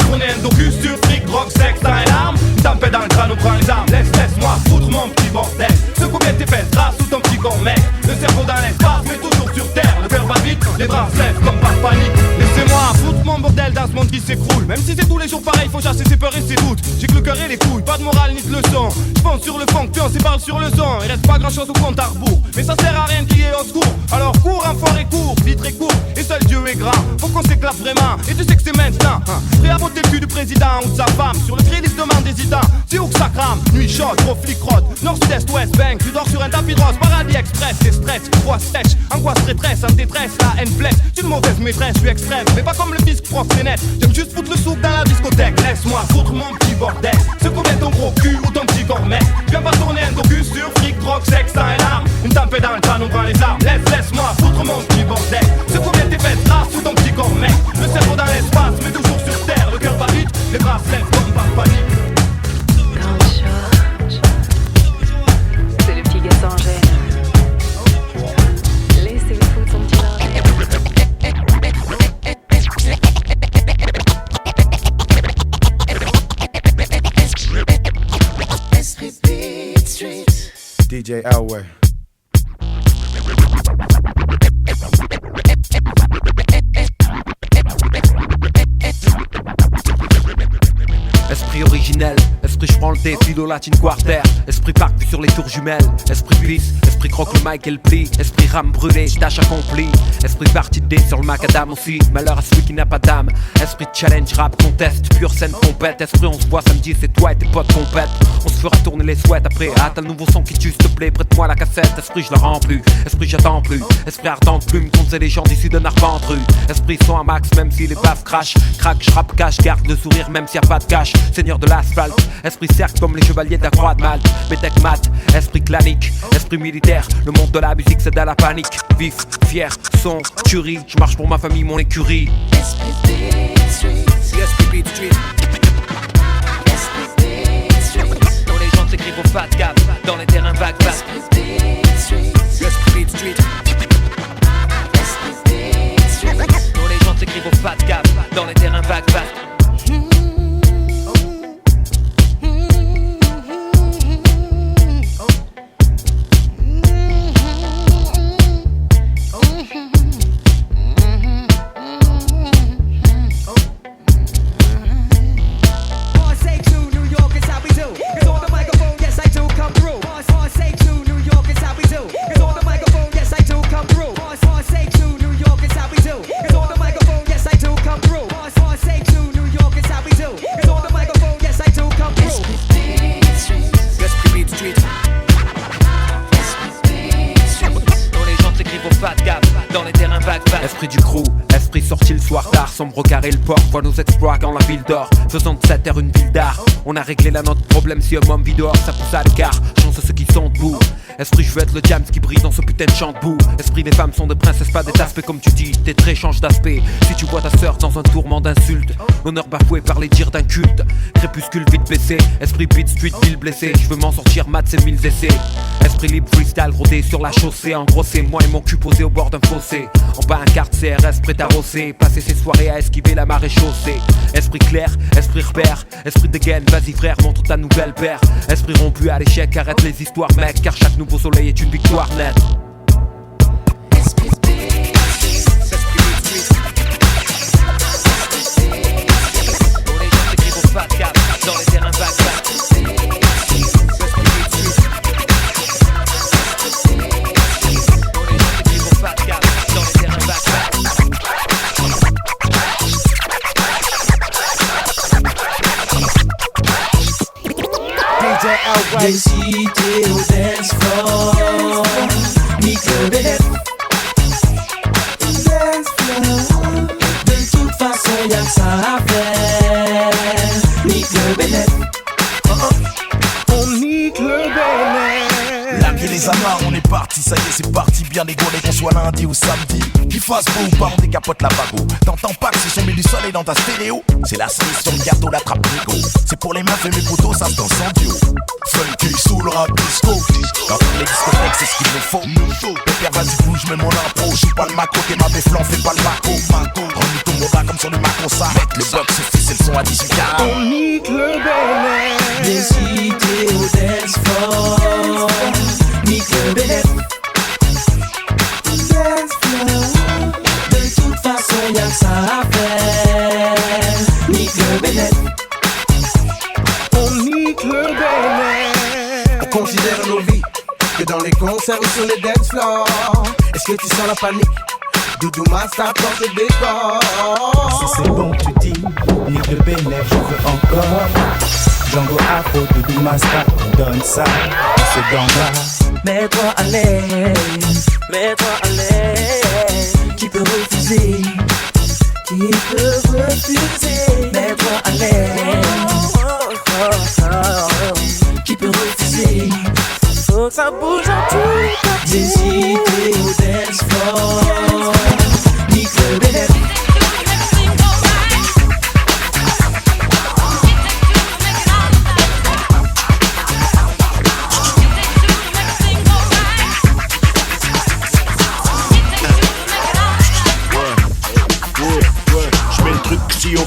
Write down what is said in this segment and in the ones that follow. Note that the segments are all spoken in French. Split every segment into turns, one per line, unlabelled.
tourner un docu sur fric, drogue, sexe, t'as une arme. Tempête dans le crâne, on prend les armes. Laisse-moi foutre mon petit bordel. Secoue bien tes fesses, grâce sous ton petit corps mec. Le cerveau dans l'espace, mais toujours sur terre. Le cœur bat vite, les bras se lèvent comme par panique. Laissez-moi foutre mon bordel dans ce monde qui s'écroule. Même si c'est tous les jours pareil, faut chasser ses peurs et ses doutes. J'ai que le cœur et les couilles, pas de morale ni de leçon. J'pense sur le fond, puis on s'éparle sur le son. Il reste pas grand chose au compte à rebours, mais ça sert à rien de crier au secours. Alors cours, enfoiré, cours, vite et court. Et seul Dieu est grand, faut qu'on s'éclate vraiment. Et tu sais que c'est maintenant, prêt à voter le cul du président ou de sa femme. Sur le crédit demande hésitant, c'est où que ça crame. Nuit chaude, gros flic rôde, nord, sud-est, ouest, bang. Tu dors sur un tapis de rose, paradis express. T'es stress, voix sèche, angoisse, détresse, en détresse, la haine blesse. Tu une mauvaise maîtresse, je suis extrême, mais pas comme le fisc prof, c'est net. J'aime juste foutre le souk dans la discothèque. Laisse-moi foutre mon petit bordel. Secoue bien ton gros cul ou ton petit corps mec. Viens pas tourner un docu sur fric, drogue, sexe, t'as une arme. Une tempête dans le crâne, on prend les armes. Laisse-moi foutre mon petit bordel. Secoue bien tes fesses, grâce sous ton petit corps mec. Le cerveau dans l'espace, mais toujours sur terre. Le cœur bat vite, les bras se lèvent comme par panique.
C'est le petit gars sans gêne. Laissez-le foutre son petit bordel.
DJ Elway.
Esprit originel, esprit j'prends le thé, philo latine quarter. Esprit parc puis sur les tours jumelles. Esprit glisse, esprit croque le mic et le pli. Esprit rame brûlé, tâche accomplie. Esprit partie de dé sur le macadam aussi. Malheur à celui qui n'a pas d'âme. Esprit challenge, rap, contest, pure scène compète. Esprit on se voit samedi, c'est toi et tes potes compètent. On se fera tourner les souhaits après. Ah t'as le nouveau son qui tue, s'il te plaît, prête-moi la cassette. Esprit je la rends plus, esprit j'attends plus. Esprit ardent de plume, compte les gens d'ici de Narventru. Esprit son à max, même si les baffes crash. Crack, j'rappe, cache, garde le sourire même s'il y a pas de cash. Seigneur de l'asphalte, esprit cercle comme les chevaliers de la croix de Malte. Métèque mat, esprit clanique, esprit militaire. Le monde de la musique c'est de la panique. Vif, fier, son, tuerie. Je marche pour ma famille, mon écurie.
Esprit Beat Street.
Esprit Beat Street.
Esprit Beat Street.
Dont les gens s'écrivent au fat cap, dans les terrains vagues.
Esprit Beat Street.
Esprit Beat Street.
Esprit Beat Street.
Dont les gens s'écrivent au fat cap, dans les terrains vagues. Esprit du crew, esprit sorti le soir tard, sombre carré le port, voit nos exploits quand la ville dort, faisant de cette terre une ville d'art. On a réglé là notre problème, si un homme vit dehors, ça pousse à l'écart, chance à ceux qui sont debout. Esprit je veux être le James qui brille dans ce putain de champ de boue. Esprit les femmes sont des princesses, pas des aspects comme tu dis, tes traits changent d'aspect. Si tu vois ta sœur dans un tourment d'insultes, honneur bafoué par les dires d'un culte. Crépuscule vite blessé, esprit beat street ville blessé. Je veux m'en sortir mat c'est 1000 essais. Esprit libre freestyle rodé sur la chaussée. En gros c'est moi et mon cul posé au bord d'un fossé. En bas un quart de CRS prêt à rosser. Passer ses soirées à esquiver la marée chaussée. Esprit clair, esprit repère, esprit dégaine, vas-y frère montre ta nouvelle paire. Esprit rompu à l'échec, arrête les histoires mec. Car chaque nouveau soleil est une victoire nette.
Esprit Beat Street.
Pour les gens s'écrivent au fat cap, dans les terrains vagues.
Des cités au dance floor, nique le bête. Dance floor, de toute façon y'a que ça à faire. Nique le bête.
On nique le bénet.
Larguer les amarres, on n'est pas
parti, ça y est c'est parti, bien dégaulé qu'on soit lundi ou samedi. Qu'il fasse beau ou pas, on décapote la bago. T'entends pas que c'est son du soleil dans ta stéréo? C'est la cerise sur le gâteau, la trappe nigo. C'est pour les meufs et mes potos, ça se danse en duo. Funky sous le rap disco. Dans toutes les discothèques, c'est ce qu'il nous faut. Pépère, vas-y bouge, mets mon impro. J'suis pas le maco, t'es ma béflan, fais pas le maco. Remue ton moda comme sur le maco, ça. Mettre le box, c'est le son à 18 carats.
On nique le bénéf. Des cités au dance floor. Nique le bénéf. Dance floor. De toute façon, y'a que ça à faire. Nique le bénéf. On nique le bénéf. On considère nos vies que dans les concerts ou sur les dance floors. Est-ce que tu sens la panique? Doudou Master porte le décor.
Si c'est bon tu dis, nique le bénéf, je veux encore. Django Afro, Doudou Master, on donne ça, c'est dans là.
Mets-toi à l'aise, mets-toi à l'aise. Qui peut refuser? Qui peut refuser? Mets-toi à l'aise. Qui peut refuser? Faut que ça bouge en tout parti. Des idées au dance floor. Nique le bénéf.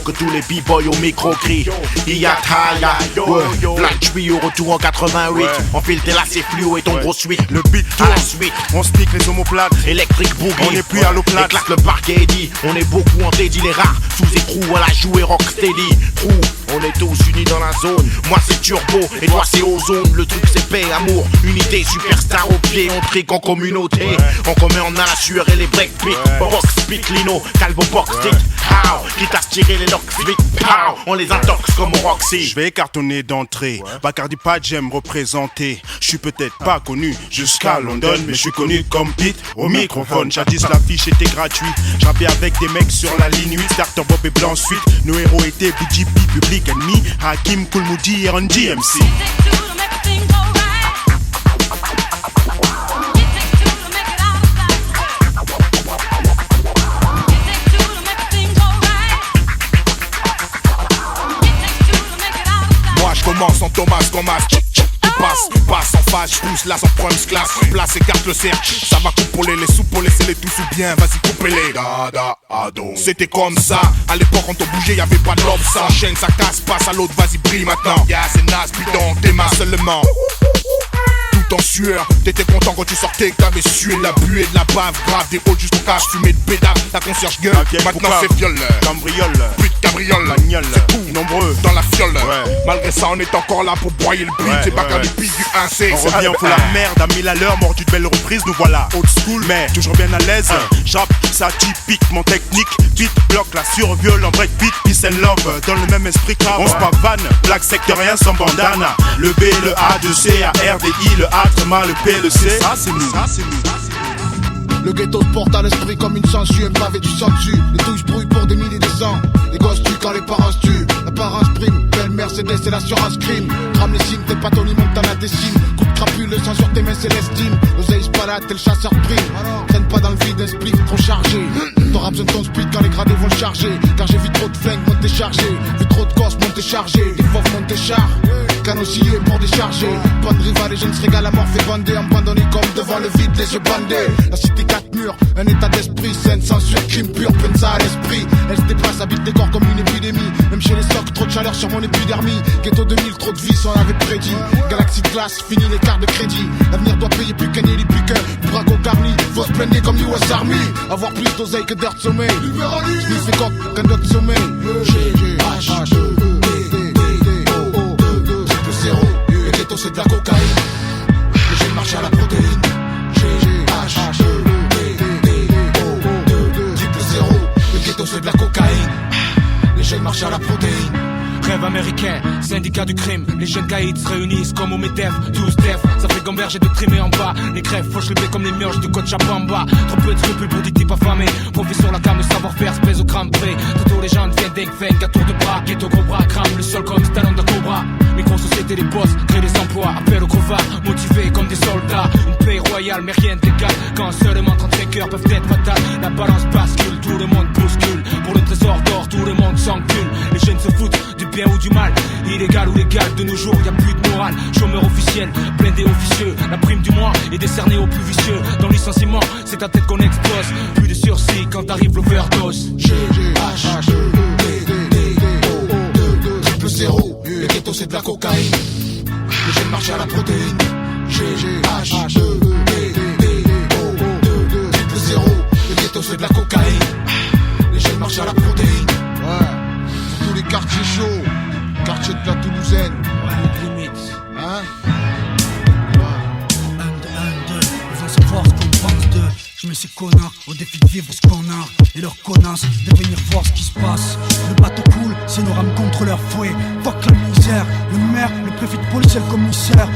Que tous les b-boys au micro crient Iyataya, Black Chui au retour en 88. Enfile tes lacets fluo et ton gros suite. Le beat à la suite,
on se pique les omoplates.
Électrique boogie,
on est plus à l'eau plate.
Éclate le parquet Eddie, on est beaucoup en Teddy. Les rares sous écrou à la jouer rocksteady. Trou, on est tous unis dans la zone. Moi c'est turbo et toi c'est ozone. Le truc c'est paix, amour, unité, superstar au pied. On trique en communauté, en commun on a la sueur et les breakbeats. Box, speak, lino, calvo, box, stick. How, quitte à se tirer les locks, vite, pow. On les intox comme au Roxy.
Je vais cartonner d'entrée, Bacardi pas j'aime représenter. Je suis peut-être pas connu jusqu'à London, mais je suis connu comme Pete au microphone. Jadis l'affiche était gratuite, j'rappais avec des mecs sur la ligne 8. Starter Bob et Blanc suite, nos héros étaient BGP, Public Enemy, Hakim, Kool Moody et Run DMC. Commence en Thomas, passe en face, pousse là sans prendre classe. Place écarte le cercle, ça va couper les sous pour laisser les tous ou bien, vas-y coupez-les. Dada, ado. C'était comme ça, à l'époque quand on bougeait y'avait pas de l'homme. Ça enchaîne, ça casse, passe à l'autre, vas-y brille maintenant. Yeah, c'est naze, bidon, démarre seulement. Tout en sueur, t'étais content quand tu sortais, que t'avais sué de la buée, de la bave, grave, des halls jusqu'au cache, fumé de pédale, la concierge gueule, maintenant c'est viol, cambriole, plus de cabriole, bagnole, c'est tout, nombreux dans la fiole, malgré ça on est encore là pour broyer le beat, c'est Bacardi Pig du 1C, on revient pour la merde, à 1000 à l'heure, mort d'une belle reprise, nous voilà, old school, mais toujours bien à l'aise, j'rappe, ça typique, mon technique, beat, bloc, la surviole, en breakbeat, peace and love, dans le même esprit grave, on se pavane, black sectorien sans bandana, le B, le A, de C, A, R, D, I, le A, mal le P, le C, ça c'est nous.
Le ghetto se porte à l'esprit comme une sangsue, un pavé du sang dessus. Les touches brouillent pour des milliers de cents. Les gosses tuent quand les parents se tuent. La parence prime, belle Mercedes c'est l'assurance crime. Crame les signes, t'es pas Tony Montana, tes signes. Coupe crapule, le sang sur tes mains c'est l'estime. L'oseille se balade, t'es le chasseur de prime. Traîne pas dans le vide, un split trop chargé. T'auras besoin de ton speed quand les gradés vont le charger. Car j'ai vu trop de flingues monter chargé. Vu trop de gosses monter chargé. Des fauves monter char. Canosier pour décharger. Pas de rival, les jeunes se régalent à mort fait bander. Abandonnés comme devant le vide, les yeux bandés. La cité 4 murs, un état d'esprit saine, censure, crime pur, peine ça à l'esprit. Elle se déplace, habite des corps comme une épidémie. Même chez les stocks, trop de chaleur sur mon épidermie. Ghetto 2000, trop de vices, on avait prédit. Galaxie de glace, fini les cartes de crédit. L'avenir doit payer plus qu'un élit, plus qu'un braco garni. Faut se plaigner comme US Army. Avoir plus d'oseille que d'heures de sommeil. Je fais coq qu'un d'autre sommeil. Le ghetto c'est de la cocaïne. Les jeunes marchent à la protéine. Le ghetto c'est de la cocaïne. Les jeunes marchent à la protéine.
Rêve américain, syndicat du crime. Les jeunes caïds se réunissent comme au MEDEF. 12 def, ça fait gamberger de trimer en bas. Les crèves fauchent le blé comme les mioches de Cochabamba. Trop peu de scrupules pour des types affamés. Profite sur la cam, le savoir-faire se pèse au crâne près. Tantôt les gens deviennent dingue, feng, à tour de bras. Ghetto gros bras, crame le sol comme talon de cobra. Micro-société arrêter les boss, créer des emplois, appel aux crevards, motivés comme des soldats. Une paix royale mais rien d'égal, quand seulement 35 cœurs peuvent être fatales. La balance bascule, tout le monde bouscule. Pour le trésor d'or, tout le monde s'encule. Les jeunes se foutent du bien ou du mal, illégal ou légal, de nos jours y a plus de morale. Chômeur officiel, blindé officieux, la prime du mois est décernée aux plus vicieux. Dans le licenciement, c'est ta tête qu'on explose. Plus de sursis quand arrive l'overdose.
Triple zéro, le ghetto c'est de la cocaïne. Les jeunes marchent à la protéine. Triple zéro, le ghetto c'est de la cocaïne. Les jeunes marchent à la protéine. Ouais, sur tous les quartiers chauds, quartier de la Toulousaine.
Limite.
Hein?
Savoir ce qu'on pense d'eux. Je mets ces connards au défi de vivre ce qu'on a et leurs connasses de venir voir ce qui se passe. Le bateau coule, c'est nos rames contre leur fouet. Fuck la misère, le maire, le préfet de police et le commissaire.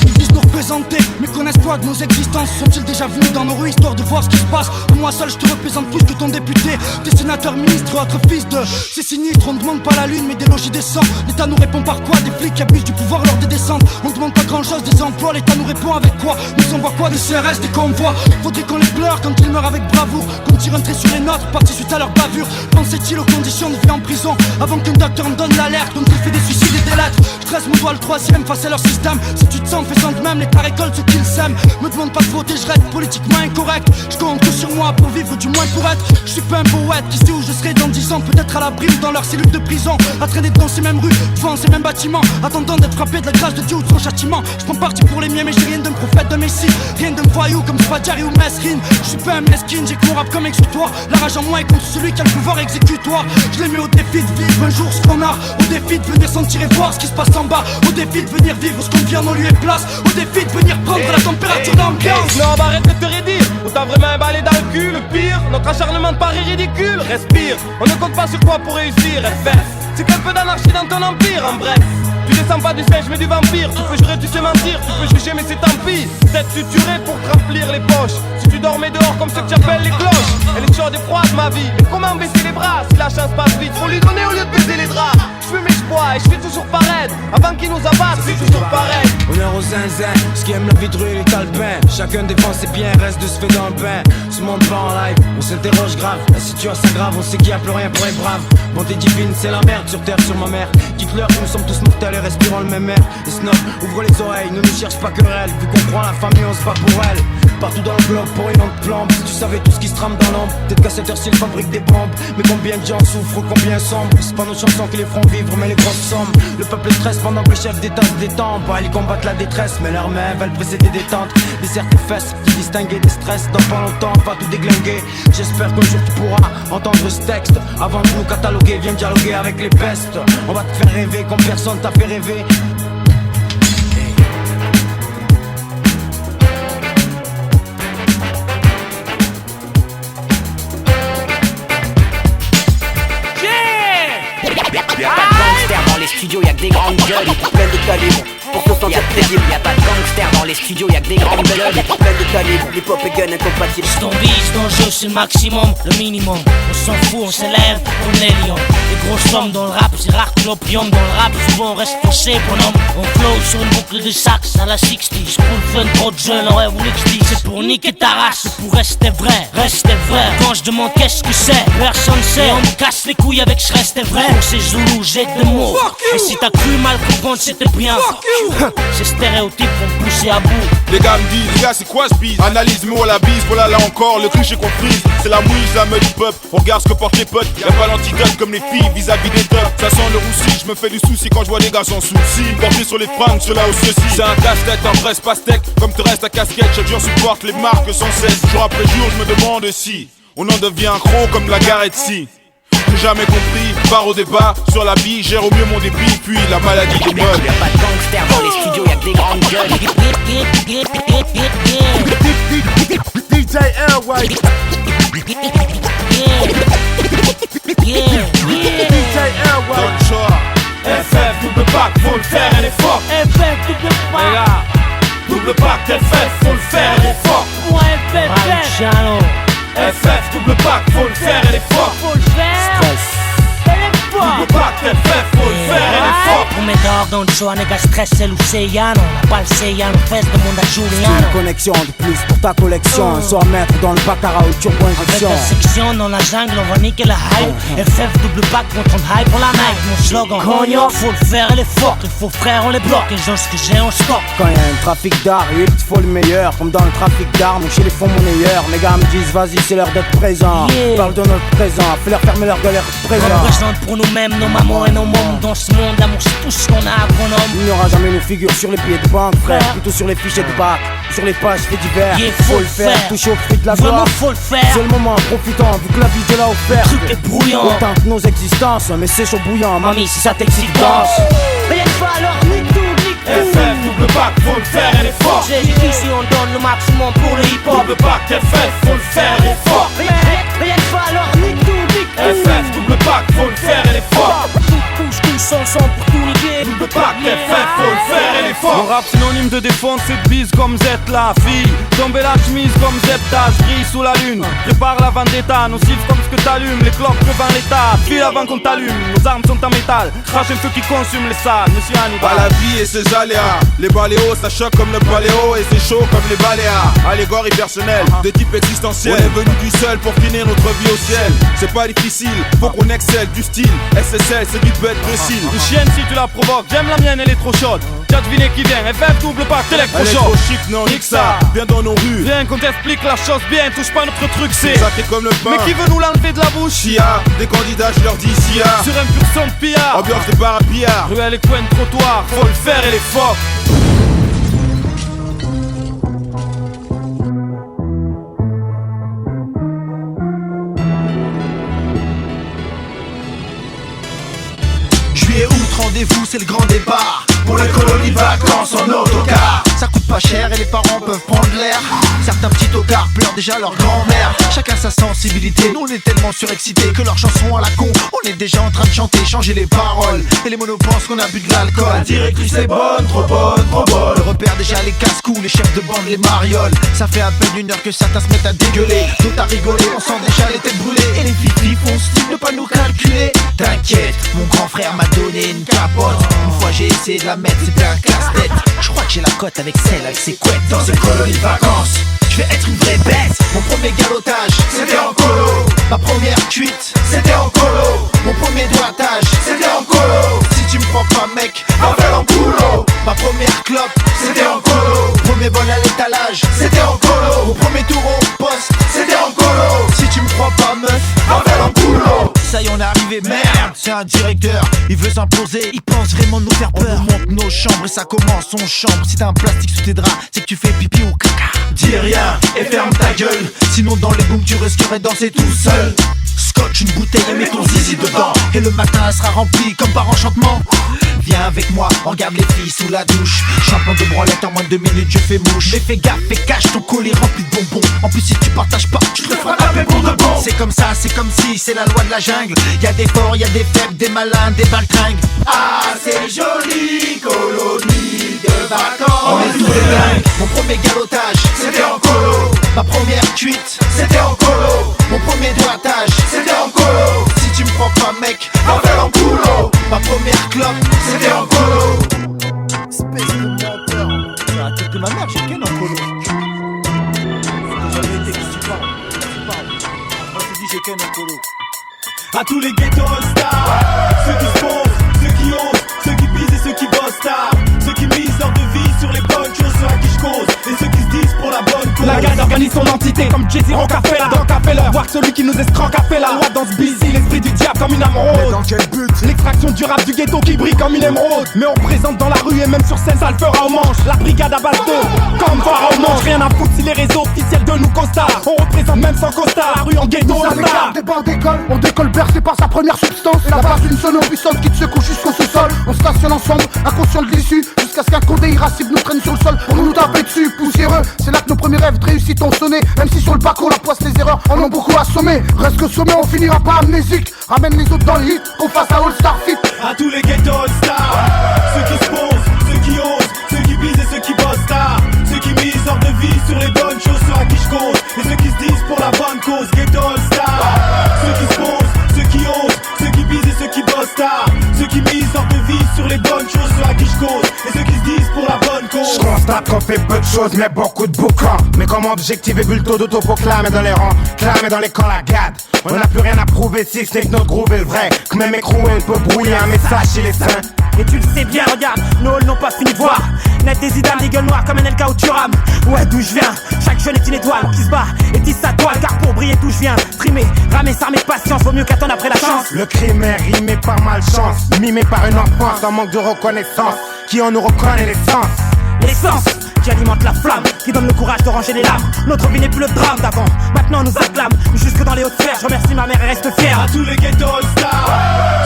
Ils disent nous représenter, mais connaissent quoi de nos existences? Sont-ils déjà venus dans nos rues histoire de voir ce qui se passe? Pour moi seul je te représente plus que ton député, des sénateurs, ministres, autres fils de... C'est sinistre, on ne demande pas la lune mais des logis décents. L'État nous répond par quoi? Des flics qui abusent du pouvoir lors des descentes. On demande pas grand chose, des emplois, l'État nous répond avec quoi? Nous envoie quoi? Des CRS, des convois. Faudrait qu'on les pleure quand ils meurent avec bravoure, qu'on tire un trait sur les nôtres, partis suite à leur bavure. Pensait-il aux conditions de vie en prison avant qu'un docteur me donne l'alerte? Donc il fait des suicides et des lettres. Je tresse mon doigt le troisième face à leur système. Si tu te sens fais sans de même, l'État récolte ce qu'ils sèment. Me demande pas de voter, je reste politiquement incorrect. Je compte que sur moi pour vivre, du moins pour être. Je suis pas un poète, qui sait où je serai dans 10 ans? Peut-être à l'abri ou dans leur cellule de prison, à traîner dans ces mêmes rues, devant ces mêmes bâtiments, attendant d'être frappé de la grâce de Dieu ou de son châtiment. Je prends parti pour les miens mais j'ai rien d'un prophète, d'un messie. Rien d'un voyou comme Spadjari ou Mesrine. Je suis pas un mesquine, j'ai que mon rap comme exutoire. La rage en moi est contre celui qui a le pouvoir exécutoire. Je les mets au défi de vivre un jour ce qu'on a, au défi de venir sentir et voir ce qui se passe en bas, au défi de venir vivre ce qu'on vit en lieu et place, au défi de venir prendre la température d'ambiance.
Non, bah arrête de te redire, ou t'as vraiment un balai dans le cul. Le pire, notre acharnement de Paris ridicule. Respire, on ne compte pas sur toi pour réussir. FF, c'est qu'un peu d'anarchie dans ton empire. En bref, tu descends pas du singe mais du vampire. Tu peux jurer, tu sais mentir, tu peux juger mais c'est tant pis. Tête suturée pour te remplir les poches. Si tu dormais dehors comme ceux que tu appelles les cloches. Elle est chaude et froide ma vie, mais comment baisser les bras? Si la chance passe vite, faut lui donner au lieu de baiser les draps. Je fume et je bois et je fais toujours pareil. Avant qu'ils nous abattent, c'est toujours pareil.
Honneur aux zinzins, ce qui aime la vie de rue, les talpins. Chacun défend ses biens, reste de se faire dans le bain. Ce monde va en live, on s'interroge grave. La situation s'aggrave, on sait qu'il n'y a plus rien pour les braves. Bonté divine, c'est la merde, sur terre, sur ma mère. Dites-leur que nous sommes tous mortels et respirons le même air. Les snobs, ouvrent les oreilles, ne nous cherche pas querelle. Vu qu'on prend la famille, on se bat pour elle. Partout dans le globe, pour une autre plombe. Si tu savais tout ce qui se trame dans l'ombre, peut-être qu'à cette heure-ci, ils fabriquent des bombes. Mais combien de gens souffrent, combien sombre. C'est pas nos chansons qui les feront vivre, mais les grosses sommes. Le peuple stresse pendant que les chefs d'État se détendent. Pas ils combattent la détresse, mais leurs mains veulent presser des détentes. Des certes fesses qui distinguent des stress. Dans pas longtemps, on va tout déglinguer. J'espère qu'un jour tu pourras entendre ce texte. Avant de nous cataloguer, viens dialoguer avec les pestes. On va te faire rêver comme personne t'a fait rêver.
Y'a pas de gangsters dans les studios, y'a que des grandes gueules et plein de calibres. Pour se sentir crédible, y'a pas de gangsters dans les studios, y'a que des grandes gueules et plein de calibres. Les pop et gun incompatibles.
J't'envise dans le jeu, c'est le maximum, le minimum. On s'en fout, on s'élève comme les lions. Les grosses sommes dans le rap, c'est rare que l'opium dans le rap. Souvent on reste faussé, bonhomme. On flow sur une boucle de sax à la 60. J'coule fun, trop de jeunes, ouais, vous voulez que je dise. C'est pour niquer ta race, c'est pour rester vrai, rester vrai. Quand je demande qu'est-ce que c'est, personne sait. On me casse les couilles avec je reste vrai. Pour ces zoulous, j'ai des mots. Et si t'as cru mal comprendre, c'était bien. Ces stéréotypes vont pousser à bout.
Les gars me disent, les gars c'est quoi ce bise? Analyse mais oh la bise, voilà là encore, le cliché qu'on frise. C'est la mouise, la meule du peuple, on regarde ce que portent les potes. Y'a pas l'antidote comme les filles vis-à-vis des tops. Ça sent le roussi, je me fais du souci quand je vois des gars sans souci. Porté sur les fringues, cela ou ceci. C'est un casse-tête, un vrai pastèque. Comme te reste ta casquette, chaque jour supporte les marques sans cesse. Jour après jour, je me demande si on en devient accro comme la Garetsi. J'ai jamais compris, part au débat sur la vie, gère au mieux mon débit, puis la maladie des modes.
Y'a pas de gangsters dans les studios, y'a que des grandes gueules.
DJ Airway. DJ Airway. Don Chora. FF, double pack, faut le faire, elle est forte.
FF, double pack.
Les gars, double pack, FF, faut le faire, elle est forte.
Moi, FF,
FF, double pack, faut le faire, elle est forte.
Faut le faire. Elle est forte.
Double pack, FF, faut le faire, elle est forte.
Dime dog, don't show a nigga stress, c'est l'océano. La balle Seyano, fesse demande à
C'est
Juliano.
une connexion de plus pour ta collection. Un soir mettre dans le baccarat ou turbo
Avec
injection.
la section dans la jungle, on va niquer la hype. FF double back contre un hype pour la night. Mon slogan, cognon, faut le faire, elle est forte. Il faut frère, on les bloque. Et genre ce que j'ai, on stock.
Quand y'a un trafic d'art, il faut le meilleur. Comme dans le trafic d'armes ou chez les fonds monnayeurs. Les gars me disent vas-y c'est l'heure d'être présent. Parle de notre présent, fais-leur fermer leur galère présent.
On représente pour nous-mêmes nos mamans et nos mômes. Dans ce monde, l'amour c'est tout ce qu'on a à pronomme.
Il n'y aura jamais nos figures sur les pieds de banque, frère. Plutôt sur les fichiers de bac, sur les pages faits divers.
Faut le faire,
toucher au fruit de la
vraiment
gloire.
faut le faire.
C'est le moment, profitant, vu que la vie te l'a offert.
Le truc est bruyant.
On tente nos existences, mais c'est chaud bouillant. Mamie, si ça t'excite, danse.
Rien pas alors, nique tout, nique tout.
FF, double bac, faut le faire, elle est forte.
J'ai dit qu'ici on donne le maximum pour le hip-hop.
Double bac, FF, faut le faire, elle est forte.
Rien pas alors, nique tout, nique tout.
FF, double bac, faut le faire, elle est forte.
Tous ensemble pour tout niquer.
Double bac, FF, faut le faire, elle est forte.
Mon rap synonyme de défense, c'est de bise comme Z la fille. Tomber la chemise comme Zepta, brille sous la lune. Prépare la vendetta, nocif comme ce que t'allumes. Les clopes devant l'état, file avant qu'on t'allume. Nos armes sont en métal, crache un feu qui consume les salles. Monsieur Hannibal.
À la vie et ses aléas. Les baléos ça choque comme le paléo et c'est chaud comme les baléas. Allégorie personnelle, de type existentiel. On est venu du seul pour finir notre vie au ciel. C'est pas difficile, faut qu'on excelle du style. SSL, c'est du peut être docile.
Une chienne si tu la provoques, j'aime la mienne, elle est trop chaude. T'as deviné qui vient, FF double bac, électrochoc.
Électrochic, non, nique ça, viens dans nos rues.
Viens qu'on t'explique la chose bien, touche pas notre truc, c'est
sacré comme le pain.
Mais qui veut nous l'enlever de la bouche?
Chia, des candidats, je leur dis Sia.
Sur un pur son de pillard.
Ambiance de bar à billard.
Ruelle et coin de trottoir, faut le faire, elle est forte.
Juillet, août, rendez-vous, c'est le grand départ. Pour les colonies vacances en autocar. Ça coûte pas cher et les parents peuvent prendre l'air. Certains petits tocards pleurent déjà leur grand-mère. Chacun sa sensibilité, nous on est tellement surexcités que leurs chansons à la con, on est déjà en train de chanter, changer les paroles. Et les monos pensent qu'on a bu de l'alcool. La directrice est bonne, trop bonne, trop bonne. Le repère déjà les casse-cous, les chefs de bande, les marioles. Ça fait à peine une heure que certains se mettent à dégueuler. D'autres à rigoler, on sent déjà les têtes brûlées. Et les filles font style de pas nous calculer. T'inquiète, mon grand frère m'a donné une capote. Une fois j'ai essayé de la mettre, c'était un casse-tête. Je crois que j'ai la cote avec celle avec ses couettes. Dans ces colonies de vacances, je vais être une vraie bête. Mon premier galotage, c'était en colo. Ma première cuite, c'était en colo. Mon premier doigtage, c'était en colo. Si tu me prends pas mec, appelle en boulot. Ma première clope, c'était en colo. Premier bol à l'étalage, c'était en colo. Mon premier tour au poste, c'était en colo. Si tu me crois pas meuf, appelle en boulot. Ça y est on est arrivé, merde, c'est un directeur. Il veut s'imposer, il pense vraiment nous faire peur. On nous monte nos chambres et ça commence, on chambre. Si t'as un plastique sous tes draps, c'est que tu fais pipi ou caca. Dis rien et ferme ta gueule, sinon dans les booms tu risquerais de danser tout seul. Scotch une bouteille et mets ton zizi dedans. Et le matin elle sera remplie comme par enchantement. Viens avec moi, on regarde les filles sous la douche. Champion de branlette en moins de 2 minutes je fais mouche. Mais fais gaffe, fais cache, ton collier rempli de bonbons. En plus si tu partages pas, tu te feras taper pour de bon. C'est comme ça, c'est comme si, c'est la loi de la jungle. Y'a des forts, y'a des faibles, des malins, des baltringues. Ah c'est joli, colonie de vacances. On est tous des dingues. Mon premier galotage, c'était en colo. Ma première cuite, c'était en colo. Mon premier doigtage, c'était en colo. Si tu me prends pas mec, appelle en boulot. Ma première clope, c'était en colo. Espèce de menteur. C'est la tête de ma mère, j'ai ken en colo. J'ai jamais été, qu'est-ce que tu parles? Moi je te dis j'ai ken en colo.
À tous les ghetto stars, ceux qui se posent, ceux qui osent, ceux qui bisent et ceux qui bossent tard, ceux qui misent leur vie sur les bonnes choses, ceux à qui je cause, et ceux qui se disent pour la bonne cause.
La garde organise son entité comme Jay-Z Rockefeller. Dans Capella, voir que celui qui nous escroque a fait la loi dans ce busy. L'esprit du diable comme une amrode. Mais dans quel but? L'extraction du rap du ghetto qui brille comme une émeraude. Mais on présente dans la rue et même sur scène ça le fera au manche. La brigade à balle comme phare au manche. Rien à foutre si les réseaux officiels de nous constatent. On représente même sans costard la rue en ghetto.
La garde des bancs d'école, on décolle bercé par sa première substance. La base d'une sono puissante qui te secoue jusqu'au sous-sol. On stationne ensemble, inconscient de l'issue, jusqu'à ce qu'un condé irascible nous traîne sur le sol pour nous taper dessus, poussiéreux. C'est là que nos premiers rêves de réussite ont sonné. Même si sur le parcours la poisse les erreurs en ont beaucoup assommé. Reste que sommet, on finira pas amnésique. Ramène les autres dans le hit, qu'on fasse un all-star fit.
À tous les ghetto stars, ceux qui se posent, ceux qui osent, ceux qui bisent et ceux qui bossent tard, ceux qui misent leur vie sur les bonnes choses, ceux à qui je cause, et ceux qui se disent pour la bonne cause. Ghetto stars, ceux qui se posent, ceux qui osent, ceux qui bisent et ceux qui bossent tard, ceux qui misent leur vie sur les bonnes choses,
fait peu de choses mais beaucoup de boucans. Mais comme objectif et bulletin d'autoproclame dans les rangs, clame dans les camps la gade. On n'a plus rien à prouver si ce n'est que notre groove est le vrai. Que même écroué peut brouiller un message chez les saints.
Et tu le sais bien, regarde, nos halls n'ont pas fini de voir. Net des idales, des gueules noires comme un LK ou Turam. Ouais, d'où je viens, chaque jeune est une étoile qui se bat et tisse sa toile. Car pour briller d'où je viens, trimer, ramer, s'armer de patience, vaut mieux qu'attendre après la chance.
Le crime est rimé par malchance, mimé par une enfance en manque de reconnaissance. Qui en nous reconnaît l'essence?
L'essence qui alimente la flamme, qui donne le courage de ranger les lames. Notre vie n'est plus le drame d'avant, maintenant on nous acclame. Jusque dans les hautes sphères, je remercie ma mère et reste fière.
À tous les ghetto all-stars,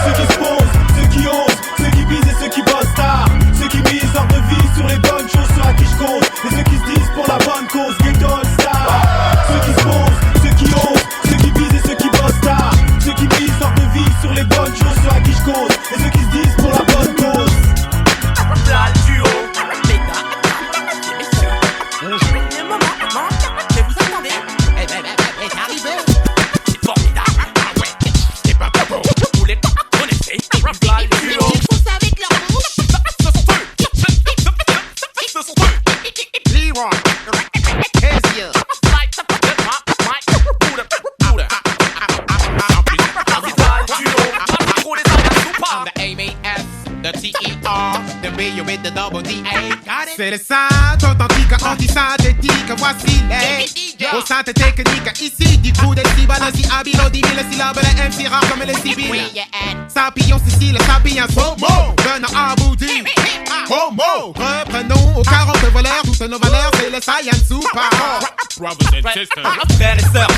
ceux qui se posent, ceux qui osent, ceux qui visent et ceux qui bossent tard, ceux qui misent leur vie sur les bonnes choses sur à qui je compte, et ceux qui se disent pour la bonne cause. Ghetto all-stars, ceux qui se posent, ceux qui osent, ceux qui visent et ceux qui bossent tard, ceux qui misent leur vie sur les bonnes choses sur à qui je compte, et ceux qui se disent pour la bonne cause.
Là, le duo, mesdames et messieurs, le moment, que vous attendez, est arrivé. C'est formidable, ah ouais, c'est pas beau, vous les connaissez, là, le duo. Ils font ça avec leur bouche. Ce sont eux, Leroy, Ezio, the A-M-A-S, the T-E-R, the B with the double D-A.
C'est le sound authentique, anti-synthétique. Voici les au synthé technique. Ici, du coup, des cibales si habiles, 10 000 syllabes, les MC rares comme les civils. Sapillon, Sicile, Sapillon, Homo, venant à bout du Homo. Reprenons au 40 voleurs, toutes nos valeurs, c'est le Science Super.
Brothers and sisters, frères et sœurs,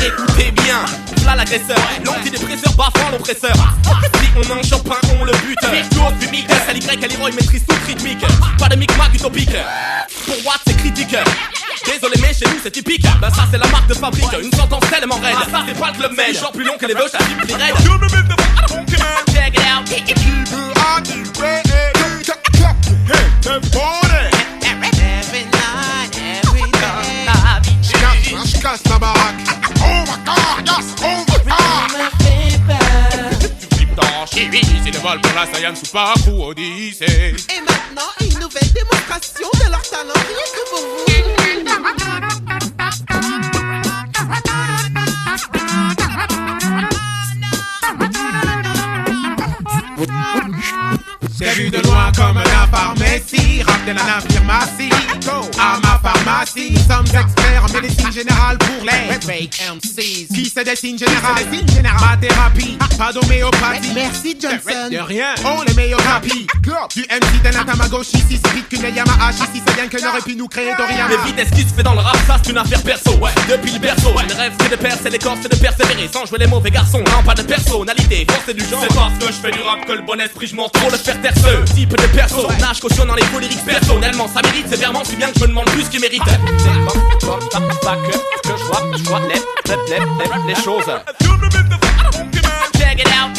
écoutez bien, là l'agresseur, l'antidépresseur baffant l'oppresseur. Si on en chope un, on le bute. Virtuose du mix, c'est l'Y à Leroy maîtrise toute rythmique. Pas de micmac utopique, pour Watt c'est critique. Désolé mais chez nous c'est typique. Ben ça c'est la marque de fabrique, une sentence tellement raide. Ça c'est pas le club med, genre plus long que les bœufs, ça type les raids. Check it out. Every night, every day.
Je casse la baraque. Oh my god, yes, oh my god.
Tu flippes dans Chiri, c'est le vol pour la Science ou pas ou Odyssée.
Et maintenant, une nouvelle démonstration de leur talent, rien que pour vous.
J'ai vu de loin comme la pharmacie, rap de la pharmacie. À ma pharmacie, nous sommes experts en médecine générale pour les fake MCs. Qui se dessine général, ma thérapie, pas d'homéopathie.
Merci Johnson.
De rien, on les meilleurs rapis. Du MC d'un Tamagotchi, si c'est vite qu'une Yamaha, si c'est bien qu'elle aurait pu nous créer Toriyama.
Mais vitesse qui se fait dans le rap, ça c'est une affaire perso. Ouais, depuis le berceau, le rêve c'est de percer les corps, c'est de persévérer sans jouer les mauvais garçons. Non, pas de personnalité, force et du genre. C'est parce que je fais du rap que le bon esprit, je m'en trop le faire taire ce type de perso. Nage cautionne dans les lyriques personnellement, ça mérite sévèrement, si bien que je me demande plus ce qu'il mérite. C'est pas que je vois les choses. Check it out.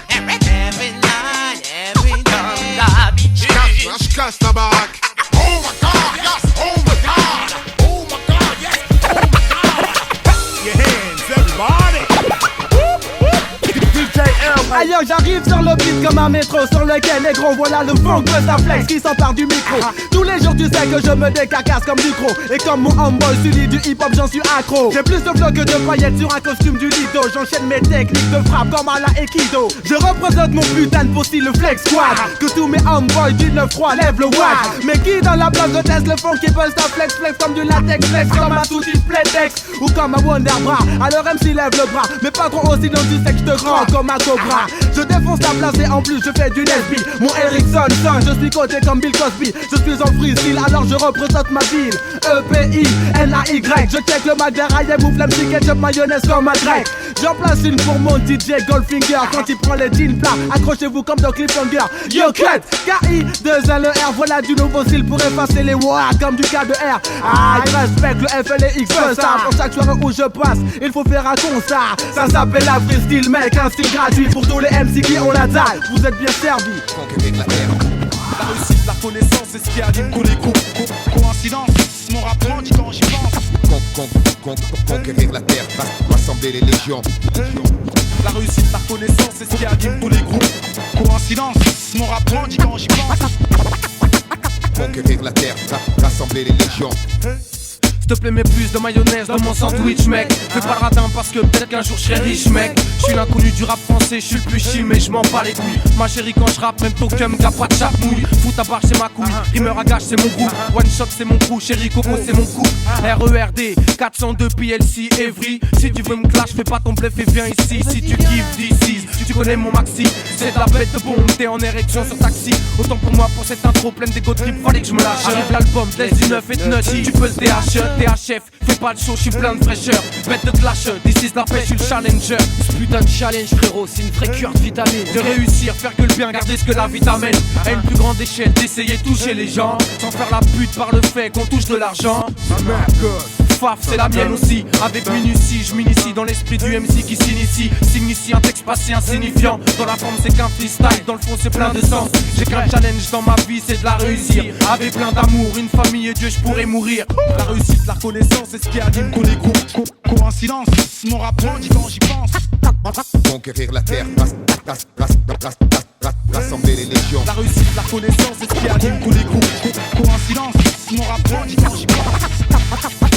Every night, every day.
Je casse la baraque. Oh my god, yes, oh my god. Oh my god, yes, oh my god. Your hands, everybody.
Aïe, j'arrive sur le beat comme un métro sur lequel les gros, voilà le funk de sa flex qui s'empare du micro. Tous les jours tu sais que je me décarcasse comme du gros. Et comme mon homeboy celui du hip hop j'en suis accro. J'ai plus de flow que de paillettes sur un costume du lido. J'enchaîne mes techniques de frappe comme à la Aikido. Je représente mon putain de possi le flex squad. Que tous mes homeboys du 9-3 lèvent le watt. Mais qui dans la place de test le funk qui buzz ta flex comme du latex flex comme un tout type playtex ou comme un Wonder Bra. Alors MC lève le bras mais pas trop aussi non tu sais que je te grand comme un cobra. Je défonce la place et en plus je fais du lesbi. Mon Erickson son, je suis coté comme Bill Cosby. Je suis en freestyle alors je représente ma ville. E-P-I-N-A-Y. Je check le McLaren, I moufle MC ketchup mayonnaise comme un grec. J'en place une pour mon DJ Goldfinger. Quand il prend les jeans plats, accrochez-vous comme dans Cliffhanger. Yo cut, K-I-2-L-E-R. Voilà du nouveau style pour effacer les wa comme du K-de-R. Ah, je respecte le F et les X. Pour chaque soirée où je passe, il faut faire un concert. Ça s'appelle la freestyle mec, un style gratuit pour tous les MC qui ont la dalle. Vous êtes bien servis.
La réussite, la connaissance, c'est ce qui anime coïncidence, mon rap grandit quand j'y pense.
Conquérir la terre, rassembler les légions.
La réussite, la reconnaissance, c'est ce qui anime tous les groupes.
Coïncidence, mon rap grandit quand j'y pense.
Conquérir la terre, rassembler les légions.
S'il te plaît, mets plus de mayonnaise dans mon sandwich, mec. Fais pas le radin parce que peut-être qu'un jour je serai riche, mec. Je suis l'inconnu du rap français, je suis le plus chill, mais je m'en bats les couilles. Ma chérie, quand je rappe, même ton cum, t'as pas de chape mouille. Fous ta barre, c'est ma couille. Rimeur à gage, c'est mon groupe. One shot, c'est mon crew. Chérie, Coco, c'est mon coup. RERD, 402 PLC, Evry. Si tu veux me clash, fais pas ton bluff et viens ici. Si tu kiffes d'ici, tu connais mon maxi. C'est de la bête de bombe, t'es en érection sur taxi. Autant pour moi, pour cette intro pleine d'égo trip, fallait que je me lâche. Arrive l'album, laisse du neuf et de nutty. Tu peux le THF, fais pas de show, je suis plein de fraîcheur. Bête de clash, d'ici la pêche, je suis le challenger.
Ce putain de challenge, frérot, c'est une vraie cure de vitamine.
De réussir, faire que le bien, garder ce que la vie t'amène. À une plus grande échelle, d'essayer de toucher les gens. Sans faire la pute par le fait qu'on touche de l'argent. Faf, c'est la mienne aussi. Avec minutie, je m'initie dans l'esprit du MC qui s'initie. S'initie un texte pas si insignifiant. Dans la forme, c'est qu'un freestyle, dans le fond, c'est plein de sens. J'ai qu'un challenge dans ma vie, c'est de la réussir. Avec plein d'amour, une famille et Dieu, je pourrais mourir.
La réussite, la reconnaissance, c'est ce qui anime tous les groupes.
Coïncidence, mon rap grandit quand j'y pense.
Conquérir la terre, rassembler les légions.
La réussite, la reconnaissance, c'est ce qui anime tous les groupes.
Coïncidence, mon rap grandit quand j'y pense.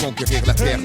Conquérir la terre,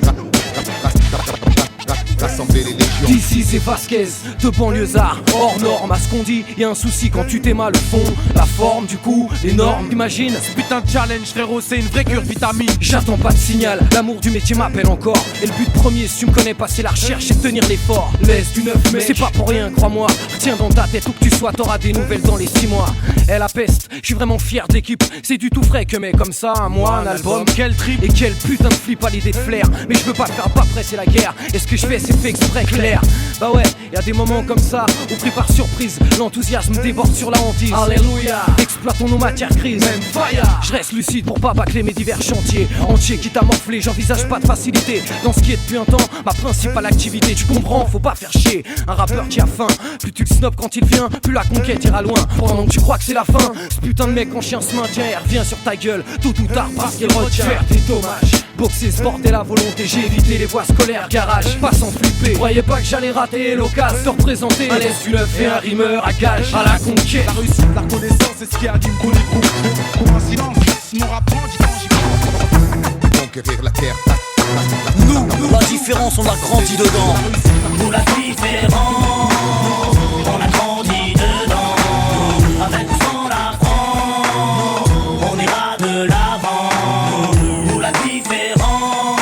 rassembler les légions.
D'ici c'est Vasquez, de banlieusard, hors norme. À ce qu'on dit, y'a un souci quand tu t'aimes le fond. La forme, du coup, les normes, imagine.
Ce putain de challenge, frérot, c'est une vraie cure de vitamine.
J'attends pas de signal, l'amour du métier m'appelle encore. Et le but premier, si tu me connais pas, c'est la recherche et tenir l'effort. Laisse du neuf, mais c'est pas pour rien, crois-moi. Retiens dans ta tête où que tu sois, t'auras des nouvelles dans les 6 mois. Elle la peste, je suis vraiment fier de l'équipe. C'est du tout frais que mais comme ça, un mois, un album.
Quel trip
et quel putain de flip à l'idée de flair. Mais je veux pas faire pas presser la guerre. Et ce que je fais, c'est fait exprès clair. Bah ouais, y'a des moments comme ça où pris par surprise, l'enthousiasme déborde sur la hantise. Alléluia, exploitons nos matières grises. Même fire. Je reste lucide pour pas bâcler mes divers chantiers. Entier qui t'a morflé, j'envisage pas de facilité. Dans ce qui est depuis un temps, ma principale activité. Tu comprends, faut pas faire chier. Un rappeur qui a faim, plus tu le snobs quand il vient, plus la conquête ira loin. Pendant que tu crois que c'est la fin, ce putain de mec en chien se maintient et revient sur ta gueule. Tôt ou tard parce qu'il retient. Faire des dommages. Boxer, ce bordel la volonté, j'ai évité les voies scolaires, garage, pas sans flipper. Croyez pas que j'allais rater l'occasion de représenter un laisse du neuf et un rimeur à gage à la conquête.
La réussite, la reconnaissance, c'est ce qui anime tous les groupes.
Coïncidence, mon rap grandit quand j'y pense.
Conquérir la terre,
nous, la différence, on a grandi dedans.
Nous, la différence, on a grandi dedans. Avec ou sans la France, on ira de l'avant. Nous, la différence,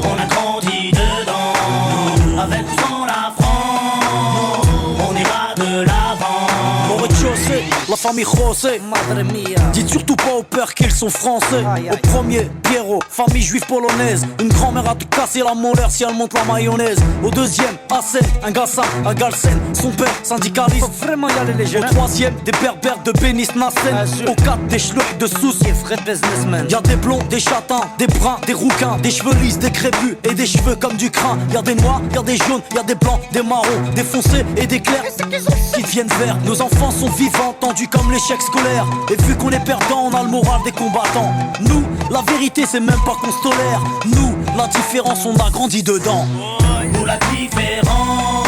on a grandi dedans. Avec ou sans la France, on ira de l'avant.
Au rez-de-chaussée, la famille José, madre mia. Dites surtout pas au père qu'ils sont français. Au premier, Pierrot, famille juive polonaise. Une grand-mère a te casser la molaire si elle monte la mayonnaise. Au deuxième, Hassen, un Gassa, un Galsen. Son père, syndicaliste. Faut vraiment y aller les jeunes. Au troisième, des berbères de Bénis Nassen. Au quatre, des schlucks de Sousse. Vrai businessman. Y'a des blonds, des châtains, des bruns, des rouquins, des cheveux lisses, des crépus et des cheveux comme du crin. Y'a des noirs, y'a des jaunes, y'a des blancs, des marrons, des foncés et des clairs qui deviennent verts. Nos enfants sont vivants, tendus comme l'échec scolaire. Et vu qu'on est perdant, on a le moral des combattants. Nous, la vérité, c'est même pas qu'on se tolère. Nous, la différence, on a grandi dedans.
Nous, la différence,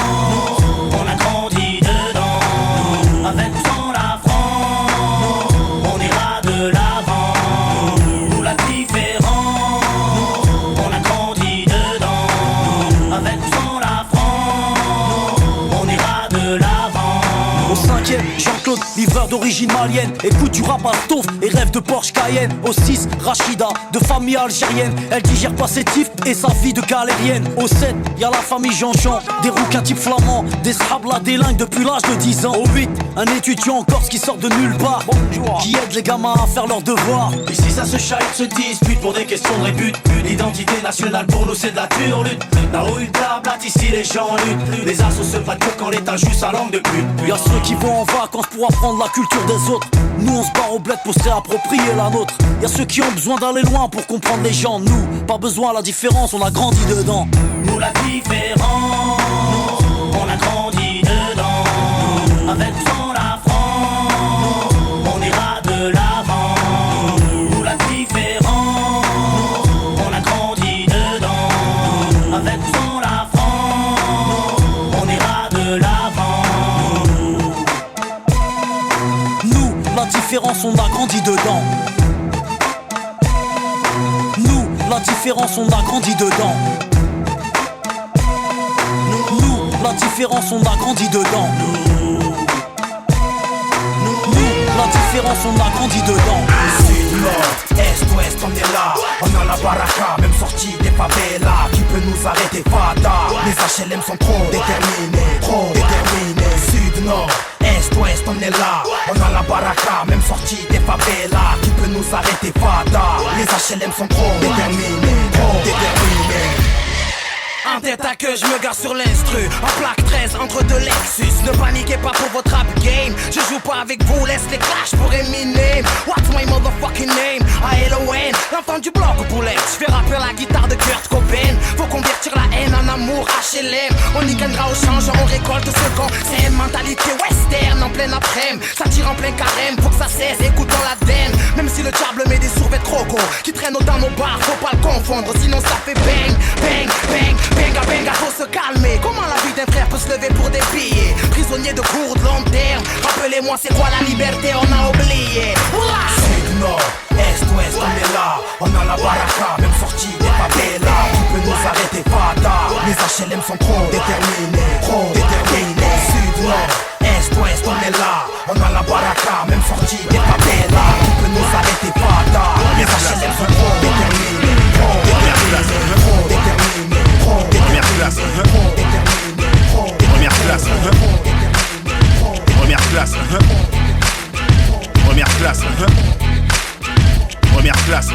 on a grandi dedans. Avec ou sans la France, on ira de l'avant. Nous, la différence, on a grandi dedans. Avec ou sans la France, on ira de l'avant.
Au cinquième, Jean-Claude, livreur d'origine malienne. Écoute du rap à stove et rêve de Porsche Cayenne. Au 6, Rachida, de famille algérienne. Elle digère pas ses tifs et sa vie de galérienne. Au 7, y'a la famille Jean-Jean, des rouquins type flamands, des scrablas délingues depuis l'âge de 10 ans. Au 8, un étudiant en Corse qui sort de nulle part, qui aide les gamins à faire leurs devoirs.
Ici ça se chaille, se dispute pour des questions de rébut. L'identité nationale pour nous c'est de la turlute. Là où il tablate, ici les gens luttent. Les assos se battent quand l'État joue sa langue de pute.
Y'a ceux qui vont en vacances pour apprendre la culture des autres. Nous on se barre au bled pour se réapproprier la nôtre. Y'a ceux qui ont besoin d'aller loin pour comprendre les gens. Nous, pas besoin, la différence, on a grandi dedans.
Nous, la différence, on a grandi dedans. Avec ou sans la France, on ira de l'avant. Nous, la différence, on a grandi dedans. Avec ou sans la France, on ira de
différence, on a grandi dedans. Nous, la différence, on a grandi dedans. Nous, la différence, on a grandi dedans. Nous, la différence, on a grandi dedans.
Sud, nord, est, ouest, on est là. On a la baraka, même sortie des favelas. Qui peut nous arrêter, fada? Les HLM sont trop déterminés, trop déterminés. Sud, nord, est, ouest, on est là. On a la baraka, même sortie des favelas. Qui peut nous arrêter, fada? Les HLM sont trop déterminés, trop déterminés. En tête à queue, je me gare sur l'instru. En plaque 13 entre deux Lexus. Ne paniquez pas pour votre rap game. Je joue pas avec vous, laisse les clashs pour Eminem. What's my motherfucking name? A-L-O-N, l'enfant du bloc au boulet. Je fais rapper la guitare de Kurt Cobain. Faut convertir la haine en amour, HLM. On y gagnera au change, on récolte ce qu'on. C'est une mentalité western en plein après-midi. Ça tire en plein carême, faut que ça cesse, écoutons la den. Même si le diable met des survêtements croco qui traînent dans nos bars, faut pas le confondre. Sinon ça fait bang, bang, bang. Benga benga, faut se calmer. Comment la vie d'un frère peut se lever pour des billets? Prisonnier de court de long terme. Rappelez-moi c'est quoi la liberté, on a oublié. Sud, nord, est, ouest, on est là. On a la baraka, même sortie des favelas. Qui peut nous arrêter, fada? Les HLM sont trop déterminés, trop déterminés. Sud, nord, est, ouest, on est là. On a la baraka, même sortie des favelas. Qui peut nous arrêter, fada? Les HLM sont trop déterminés, trop déterminés, trop déterminés.
Première classe, première classe, première classe, première classe, première classe.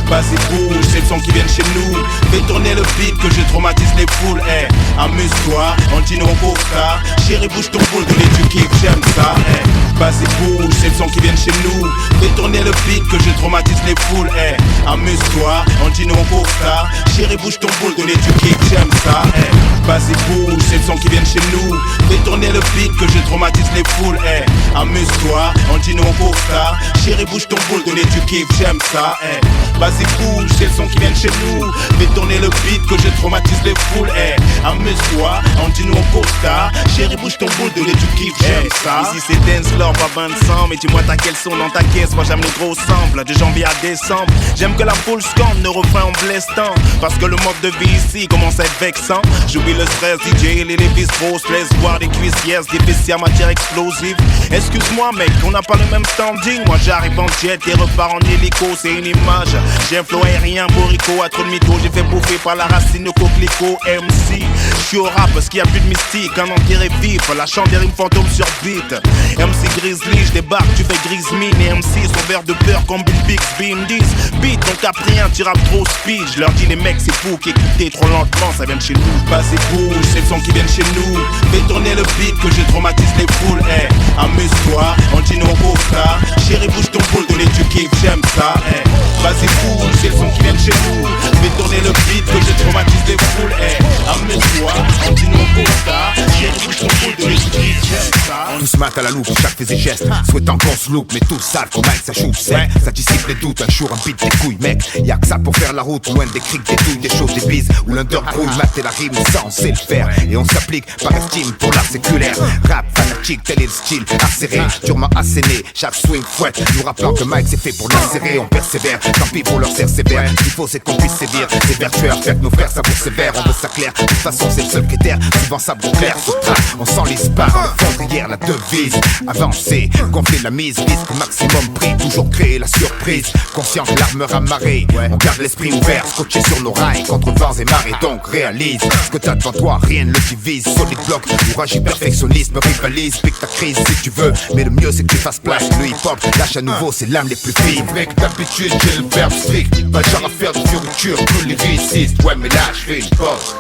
Vas-y bouge, c'est le son qui vient chez nous. Fais tourner le beat que je traumatise les foules. Hey, amuse-toi, on dit non pour ça. Chérie bouge ton boule, donner du kiff, j'aime ça. Hey, vas-y bouge, c'est le son qui vient chez nous. Fais tourner le beat que je traumatise les foules. Hey, amuse-toi, on dit non pour ça. Chérie bouge ton boule, donner du kiff, j'aime ça. Hey, vas-y bouge, c'est le son qui vient chez nous. Fais tourner le beat que je traumatise les foules. Hey, amuse-toi, on dit non pour ça. Chérie bouge ton boule, donner du kiff, j'aime ça. Hey, vas-y bouge, c'est le son qui vient chez nous. Fais tourner le beat que je traumatise les foules. Hey, amuse-toi, on dit nous en costa. Chérie bouge ton boule, donner du kiff, j'aime ça. Ici c'est dance floor, pas 25. Mais dis-moi t'as quel son dans ta caisse. Moi j'aime les gros samples, de janvier à décembre. J'aime que la foule scande, ne refrain en blestant. Parce que le mode de vie ici commence à être vexant. J'oublie le stress, DJ, les bistros. Laisse voir des cuissières, des vestiaires, matière explosive. Excuse-moi mec, on n'a pas le même standing. Moi j'arrive en jet et repars en hélico. C'est une image, j'ai un flow aérien, borico. À trop de mytho, j'ai fait bouffer par la racine de coquelicot. MC, j'suis au rap parce qu'il y a plus de mystique. Un enterré vif, la chante des rimes fantômes sur beat. MC Grizzly, j'débarque, tu fais grise mine. Et MC, son verre de beurre comme Bill Bixby me disent beat, ton caprien, tu rappes trop speed. J'leur dis les mecs, c'est fou qu'écouter trop lentement, ça vient de chez nous. Vas-y bouge, c'est le son qui vient de chez nous. Fais tourner le beat que je traumatise les foules. Hey, amuse-toi, on dit non au ça. Chérie bouge ton boule, donner du kiff, j'aime ça. Hey, vas-y bouge, c'est le son qui vient de chez nous. Fais tourner le beat que je traumatise les foules. Hey, amuse-toi, on dit non au ça. Chérie bouge ton boule, donner du kiff, j'aime ça.
Tout se mate à la loupe, chaque fait ses gestes. Souhaitant qu'on se loupe, mais tout sale, faut mal que ça joue sec. Ça dissipe les doutes, un jour un beat des couilles, mec. Y'a que ça pour faire la route, loin des criques, des douilles, des choses, des bises. Où l'underground mate et la rime, ça on sait le faire. Et on s'applique par estime pour l'art séculaire. Rap fanatique, tel est le style, acéré, durement asséné. Chaque swing fouette, nous rappelant que Mike c'est fait pour lacérer. On persévère, tant pis pour leur serre sévère. Il faut c'est qu'on puisse sévir, c'est vertueux, faire que nos frères savourent sévère. On veut ça clair, de toute façon c'est le seul critère. Souvent ça brûle clair sur trace, on s'enlise pas. On fondrière la devise, avancer, gonfler la mise, risque maximum prix, toujours créer la surprise. Conscient de l'armeur amarrée, on garde l'esprit ouvert, scotché sur nos rails, contre vents et marées. Donc réalise ce que t'as devant toi, rien ne le divise. Solide bloc, courage et perfectionnisme, rivalise, pique ta crise si tu veux. Mais le mieux c'est que tu fasses place, le hip-hop lâche à nouveau ses lames les plus fines. C'est vrai que d'habitude j'ai le verbe strict, pas le genre à faire de fioriture, tous les lyricistes. Ouais mais là je fais une pause,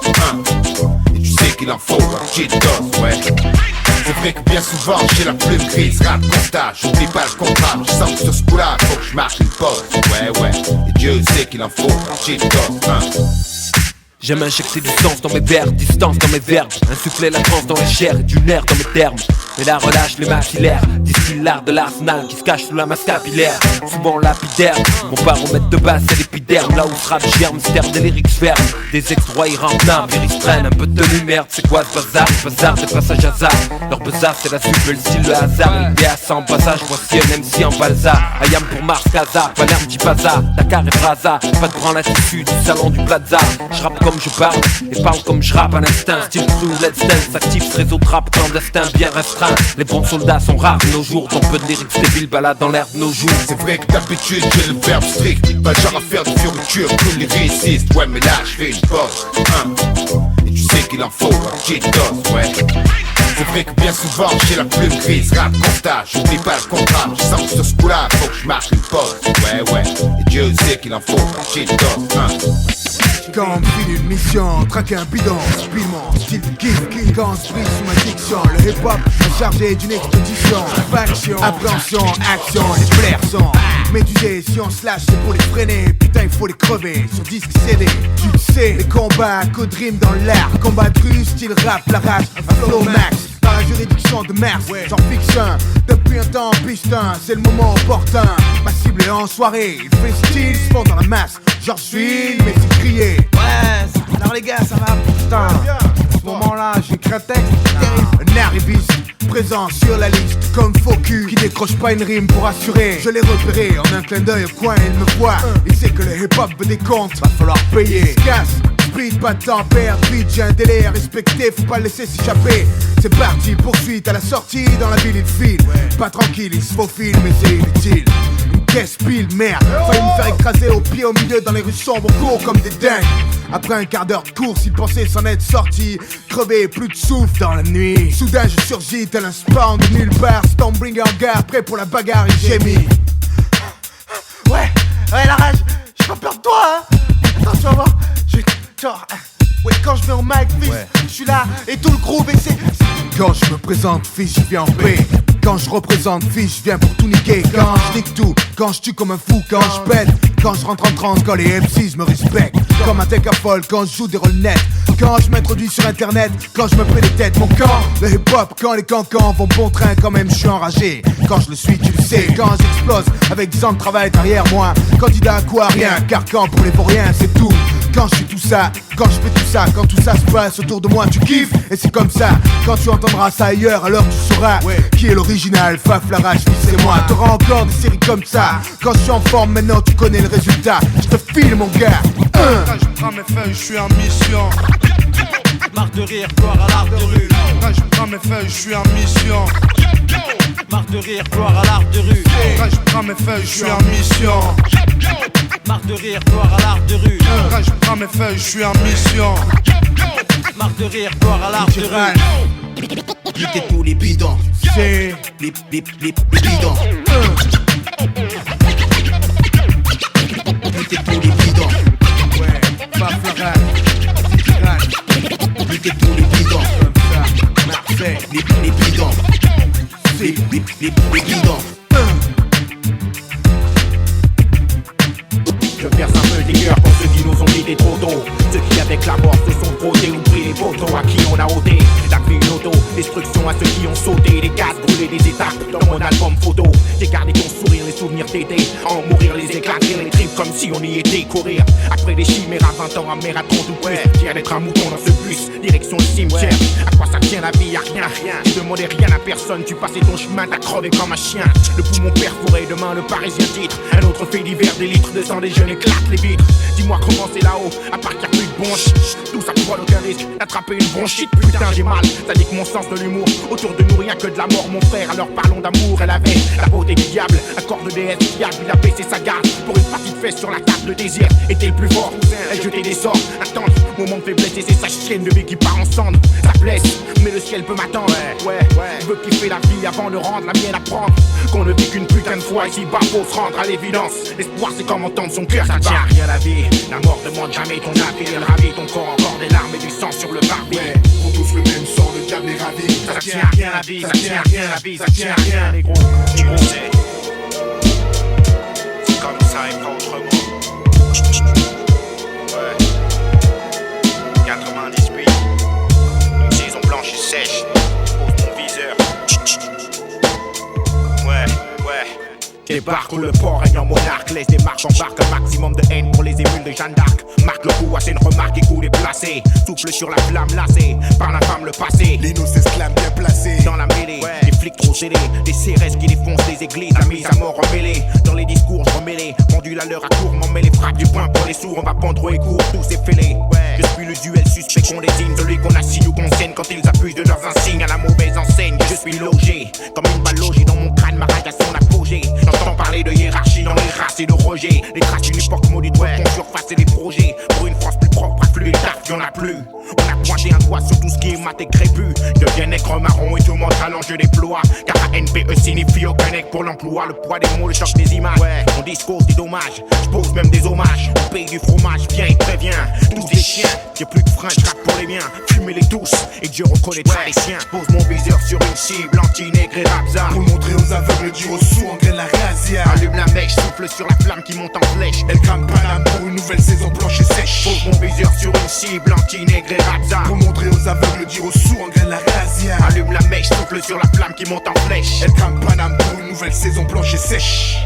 et tu sais qu'il en faut un petit dose, ouais. C'est vrai que bien souvent j'ai la plume grise, rap constat, j'oublie pas le contrat. Je sens que sur ce coup-là, faut que je marque une pause, ouais. Et Dieu sait qu'il en faut un petit dose,
J'aime injecter du sens dans mes vers, distance dans mes verbes, insuffler la transe dans les chairs et du nerf dans mes termes. mais la relâche les maxillaires. Distille l'art de l'arsenal qui se cache sous la masse capillaire. Souvent lapidaire, mon baromètre de base c'est l'épiderme. Là où ce rap germe, mystère des lyrics fermes. Des ex-droits irremplables, ils traînent un peu de tenue, merde, c'est quoi ce bazar? Bazar des passages hasard. Leur besace c'est la suite, mais le style le hasard. LDA sans passage, voici un MC en balsa. Ayam pour Mars, Casa, Palerme, Jipaza, Dakar et Braza. Pas de branle attitude du salon du Plaza. Je rappe comme je parle et parle comme je rappe à l'instinct. Style crew, let's dance, actif ce réseau de rap clandestin bien restreint. Les bons soldats sont rares de nos jours, ton peu de lyrics débiles balade dans l'air de nos jours.
C'est vrai que d'habitude j'ai le verbe strict, pas genre à faire de fioritures comme les récistes. Ouais mais là je fais une pause, et tu sais qu'il en faut un petit dose, ouais. C'est vrai que bien souvent j'ai la plume grise, rap constat, j'oublie pas le contrat. Je sens que sur ce coup-là faut que je marque une pause, ouais. Et Dieu sait qu'il en faut un petit dose,
Quand on me file une mission, traquer un bidon, piment, style kiff. Quand on se brise sous ma diction, le hip-hop est chargé d'une expédition. Faction, appréhension, action, les flairs sont médusés. Si on se lâche c'est pour les freiner, putain il faut les crever. Sur disque CD, tu le sais, les combats, coup de rime dans l'air. Combat de rue, style rap, la rage, un flow max. Dans la juridiction de mers, j'en fixe un. Depuis un temps, pistin, c'est le moment opportun. Ma cible est en soirée, il fait style, sport dans la masse. Genre je suis, mais c'est crié. Ouais, alors les gars, ça va, putain. À ce moment-là, j'écris un texte terrible. Un arriviste, présent sur la liste, comme faux cul, qui décroche pas une rime pour assurer. Je l'ai repéré en un clin d'œil au coin, il me voit. Il sait que le hip-hop veut des comptes, va falloir payer. Il se casse. Speed, pas de temps, perdre, vite, j'ai un délai à respecter, faut pas le laisser s'échapper. C'est parti, poursuite, à la sortie, dans la ville il file. Pas tranquille, il se faufile, mais c'est inutile. Une caisse pile, merde, failli me faire écraser au pied, au milieu, dans les rues sombres, on court comme des dingues. Après un quart d'heure de course, il pensait s'en être sorti. Crevé, plus de souffle dans la nuit. Soudain je surgis, tel un spawn de nulle part. Stormbringer en garde, prêt pour la bagarre, il gémit. Ouais, la rage, j'ai pas peur de toi, hein. Attends, tu vas voir, genre, ouais, quand je vais au mic, fils, je suis là et tout le groupe et c'est. Quand je me présente, fils, je viens en paix. Quand je représente, fils, je viens pour tout niquer. Quand je nique tout, quand je tue comme un fou, quand je pète. Quand je rentre en transe, quand les MCs me respectent. Comme un tech à folle, quand je joue des rôles nets. Quand je m'introduis sur internet, quand je me fais des têtes. Mon camp, le hip-hop, quand les cancans vont bon train, quand même je suis enragé. Quand je le suis, tu le sais. Quand j'explose avec 10 ans de travail derrière moi. Candidat à quoi, rien, carcan pour les vauriens, c'est tout. Quand je suis tout ça, quand je fais tout ça, quand tout ça se passe autour de moi, tu kiffes. Et c'est comme ça, quand tu entendras ça ailleurs, alors tu sauras qui est l'original. Faf, la rage, fils, c'est moi. T'auras encore des séries comme ça. Quand je suis en forme, maintenant tu connais le résultat. Je te file, mon gars.
Je prends mes feuilles, je suis en mission.
Marre de rire, gloire à l'art de rue.
Je prends mes feuilles, je suis en mission.
Marre de rire, gloire à l'art de rue.
Je prends mes feuilles, je suis en mission.
Marre de rire, gloire à l'art de rue.
Je prends mes feuilles, je suis en mission.
Marre de rire, gloire à l'art de rue.
Niquez tous les bidons.
C'est
les bidons. Niquez tous les bidons.
Ouais, pas Farad.
Niquez tous les bidons.
Comme ça, Marseille.
Les bidons. Les bidons.
Je verse un peu de cœur pour ceux qui nous ont mis des trop tôt. Ceux qui avec la mort se sont frottés ou pris les poteaux. À qui on a ôté la vie une auto. Destruction à ceux qui ont sauté. Des cases brûlées, des étapes dans mon album photo. J'ai gardé ton sourire, les souvenirs d'été. En mourir, les éclater, les tripes comme si on y était. Courir après des chimères à 20 ans, à mer à 30 ou plus. Fier d'être un mouton dans ce bus, direction le cimetière. À quoi ça tient la vie, y'a rien. Tu demandais rien à personne, tu passais ton chemin, t'as crevé comme un chien. Le poumon perforé, demain le Parisien titre. Un autre fait divers, des litres de sang, des jeunes éclatent les vitres. Dis-moi comment c'est là-haut, à part qu'il y a plus de bon shit. Tout ça prend aucun risque d'attraper une bronchite. Putain j'ai mal, ça dit que mon sens de l'humour. Autour de nous rien que de la mort mon frère. Alors parlons d'amour, elle avait la beauté du diable. Un corps de déesse diable, il a baissé sa garde. Pour une partie de fesse sur la table, le désir était le plus fort. Elle jetait des sorts, attendre, moment de faiblesse. Et c'est sa chienne de vie qui part en cendre. Ça blesse, mais le ciel peut m'attendre. Ouais, je veux kiffer la vie avant de rendre la mienne à prendre. Qu'on ne vit qu'une putain de fois ici bas, faut se rendre à l'évidence. L'espoir c'est comme entendre son cœur, ça tient rien la vie. La mort demande jamais ton avis, elle ravit ton corps, encore des larmes et du sang sur le parvis.
On tous le même sang, le diable est ravi.
Ça tient rien la vie, ça tient rien la vie, ça tient rien les gros.
C'est comme ça et pas autrement. Ouais. 98. Une saison blanche et sèche. Je pose mon viseur.
débarque où le port règne en monarque. Laisse des marques, embarque un maximum de haine pour les émules de Jeanne d'Arc. Marque le coup, assez une remarque et coup déplacé. Souffle sur la flamme lassée par la femme le passé.
L'innocence s'exclame bien placé.
Dans la mêlée, des flics trop scellés, des CRS qui défoncent les églises, la mise à mort emmêlée. Dans les discours remêlés, pendule à l'heure à court, m'en met les frappes du poing pour les sourds. On va pendre et court, tous ces fêlés. Je suis le duel suspect qu'on désigne, celui qu'on assigne ou qu'on saigne quand ils abusent de leurs insignes à la mauvaise enseigne. Je suis logé, comme une balle logée dans mon crâne, ma rage à son apogée. J'entends parler de hiérarchie dans les races et de rejet. Les traces d'une époque maudite, qu'on surface et des projets. Pour une France plus propre, à flux et taf, y'en a plus. On a pointé un doigt sur tout ce qui est mat et crépu. Deviens nègre marron et tout mon talent je déploie. Car ANPE signifie aucun nègre pour l'emploi. Le poids des mots, le choc des images. On dispose des dommages, je pose même des hommages. On paye du fromage, viens et préviens. Tous des chiens, j'ai plus de frein, je rappe pour les miens. Fumez-les tous et Dieu reconnaîtra les siens. Pose mon viseur sur une cible, anti-nègre et rapza.
Pour montrer aux aveugles, dire aux sourds, en graine la razzia.
Allume la mèche, souffle sur la flamme qui monte en flèche.
Elle crame Paname pour une nouvelle saison blanche et sèche.
Pose mon viseur sur une cible, anti-nègre et rapza.
Pour montrer aux aveugles, dire aux sourds, en graine la razzia.
Allume la mèche, souffle sur la flamme qui monte en flèche.
Elle crame Paname pour une nouvelle saison blanche et sèche.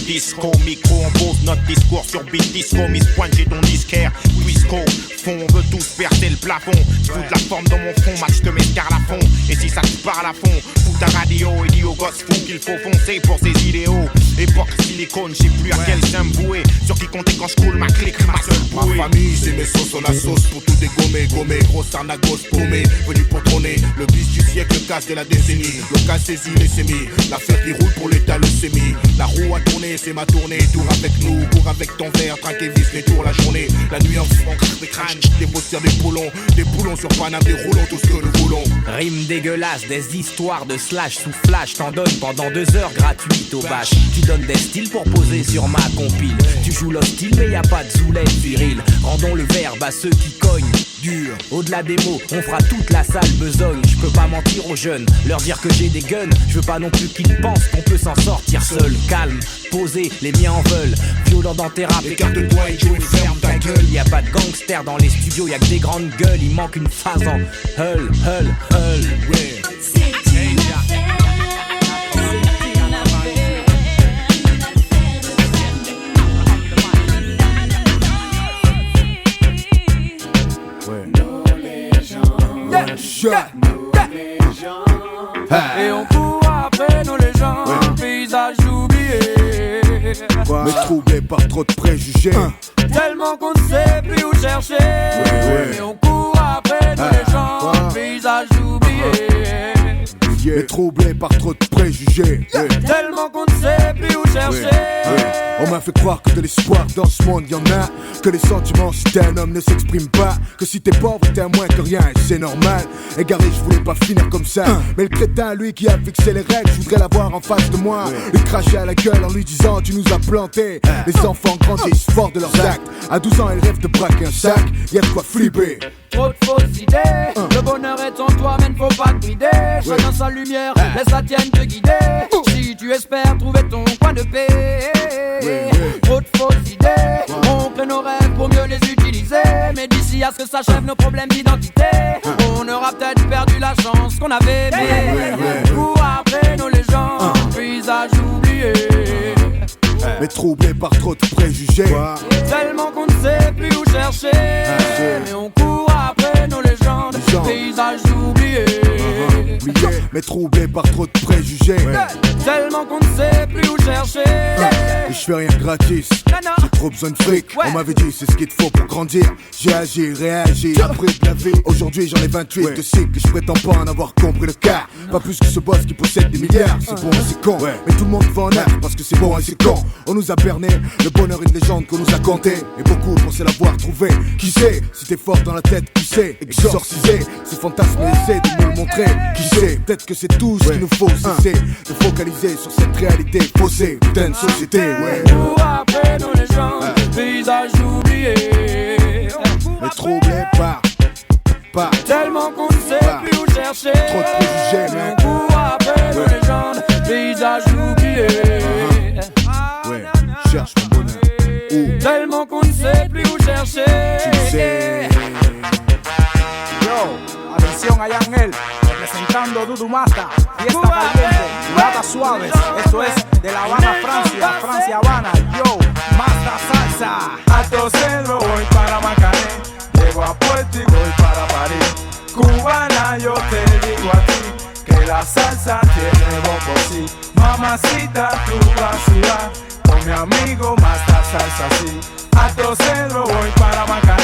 Disco, micro, on pose notre discours sur beat disco. Miss Pointe, j'ai ton disquaire, Quisco. Fond, on veut tous percer le plafond. Foutre la forme dans mon front, match de mescar à fond. Et si ça te parle à fond, fous ta radio et dis aux gosses fous qu'il faut foncer pour ses idéaux. Époque silicone, je sais plus à quel sein me vouer. Sur qui compter quand je coule ma clique, ma seule bouée.
Ma famille, c'est mes sauces, on a sauce pour tout dégommer. Gommer, grosse arnagos paumée, venu pour trôner. Le bis du siècle, le casse de la décennie. Le cas saisi, les sémis. L'affaire qui roule pour l'état, le sémi. La roue a tourné, c'est ma tournée. Tour avec nous, cours avec ton verre. Traque et vis les tours la journée. La nuit en fond, des crânes. Des bossières, des boulons sur Paname, des roulons, tout ce que nous voulons.
Rime dégueulasse, des histoires de slash sous flash. T'en donnes pendant 2 heures gratuites au bâche. Tu donnes des styles pour poser sur ma compile. Tu joues l'hostile mais y a pas de zoulette viril. Rendons le verbe à ceux qui cognent dur. Au-delà des mots, on fera toute la salle besogne. Je peux pas mentir aux jeunes, leur dire que j'ai des guns. Je veux pas non plus qu'ils pensent qu'on peut s'en sortir seul. Calme, posé, les miens en veulent. Violent dans tes rap, écarte-toi et joue et ferme ta gueule. Y a pas de gangster dans les studios, y'a que des grandes gueules. Il manque une phase en hull, hull, hull. Ouais.
Et on court après nos légendes, paysages oubliés.
Mais troublé par trop de préjugés.
Tellement qu'on ne sait plus où chercher. Et on court après nos légendes, paysages oubliés.
Mais troublé par trop de préjugés.
Tellement qu'on ne sait plus où chercher.
On m'a fait croire que de l'espoir dans ce monde y'en a. Que les sentiments si t'es un homme ne s'expriment pas. Que si t'es pauvre t'es à moins que rien et c'est normal. Égaré je voulais pas finir comme ça. Mais le crétin lui qui a fixé les règles, je voudrais l'avoir en face de moi. Lui cracher à la gueule en lui disant tu nous as plantés. Les enfants grandissent forts de leurs actes. À 12 ans ils rêvent de braquer un sac. Y'a de quoi flipper.
Trop de fausses idées. Le bonheur est en toi mais ne faut pas te brider. Chacun sa lumière, laisse la tienne te guider. Si tu espères trouver ton coin de paix. Trop de fausses idées. On crée nos rêves pour mieux les utiliser. Mais d'ici à ce que s'achève nos problèmes d'identité, on aura peut-être perdu la chance qu'on avait. Mais cours après nos légendes, paysages oubliés.
Mais troublé par trop de préjugés.
Tellement qu'on ne sait plus où chercher. Mais on court après nos légendes, paysages oubliés.
oublié, mais troublé par trop de préjugés.
Tellement qu'on ne sait plus où chercher.
Et je fais rien gratis, j'ai trop besoin de fric. On m'avait dit c'est ce qu'il te faut pour grandir. J'ai agi, réagi, appris de la vie. Aujourd'hui j'en ai 28 de cycles, je prétends pas en avoir compris le quart. Pas plus que ce boss qui possède des milliards. C'est bon et c'est con, mais tout le monde va en être parce que c'est bon et c'est con. On nous a berné, le bonheur une légende qu'on nous a conté. Et beaucoup pensaient l'avoir trouvé. Qui sait, si t'es fort dans la tête, qui sait exorciser ces fantasmes et essaie de nous le montrer. Qui sait, peut-être que c'est tout ce qu'il nous faut cesser de focaliser sur cette réalité faussée. Putain de société, ouais.
Pour après nos légendes, paysages oubliés.
Mais troublé par
tellement qu'on ne sait plus où chercher.
Trop de préjugés, man.
Pour après nos légendes, paysages oubliés.
Ouais, cherche mon bonheur.
Tellement qu'on ne sait plus où chercher.
Tu sais.
Yo, atención allá en él, representando Dudu Masta, fiesta caliente, mulatas suaves. Esto es de La Habana, Francia, Francia, Habana. Yo, Masta Salsa.
Alto Cedro, voy para Macané. Llego a Puerto y voy para París. Cubana, yo te digo a ti que la salsa tiene bombo, sí. Mamacita, tú vas a sudar con mi amigo Masta Salsa, sí. Alto Cedro, voy para Macané.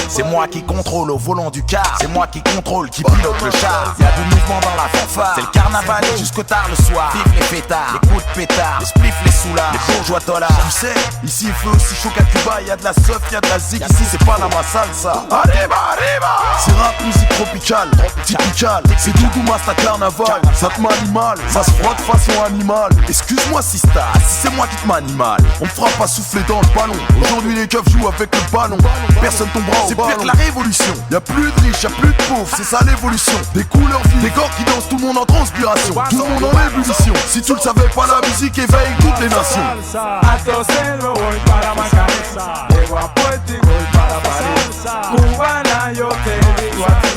C'est moi qui contrôle au volant du car. C'est moi qui contrôle, qui pilote le char. Y'a du mouvement dans la fanfare. C'est le carnaval et jusqu'au tard le soir. Vive les fêtards, les coups de pétard, les spliffs, les soulards, les bourgeois dollars. Tu sais, ici il fait aussi chaud qu'à Cuba. Y'a de la soif, y'a de la zig. Ici c'est pas la salsa. Arriba, arriba. C'est rap, musique tropicale, typical. C'est Dudu Masta carnaval. Ça te manie mal, ça se frotte façon animale. Excuse-moi si c'est moi qui te manie mal. On me fera pas souffler dans le ballon. Aujourd'hui les keufs jouent avec le ballon. Personne tombera au ballon. C'est pire que la révolution. Y'a plus de riches, y'a plus de pauvres. C'est ça l'évolution. Des couleurs vives, des corps qui dansent, tout le monde en transpiration. Tout le monde en ébullition. Si tu le savais pas, la musique éveille toutes les nations.
Alto Cedro, voy para Macané. Llego a Puerto y voy para París. Cubana, yo te digo a ti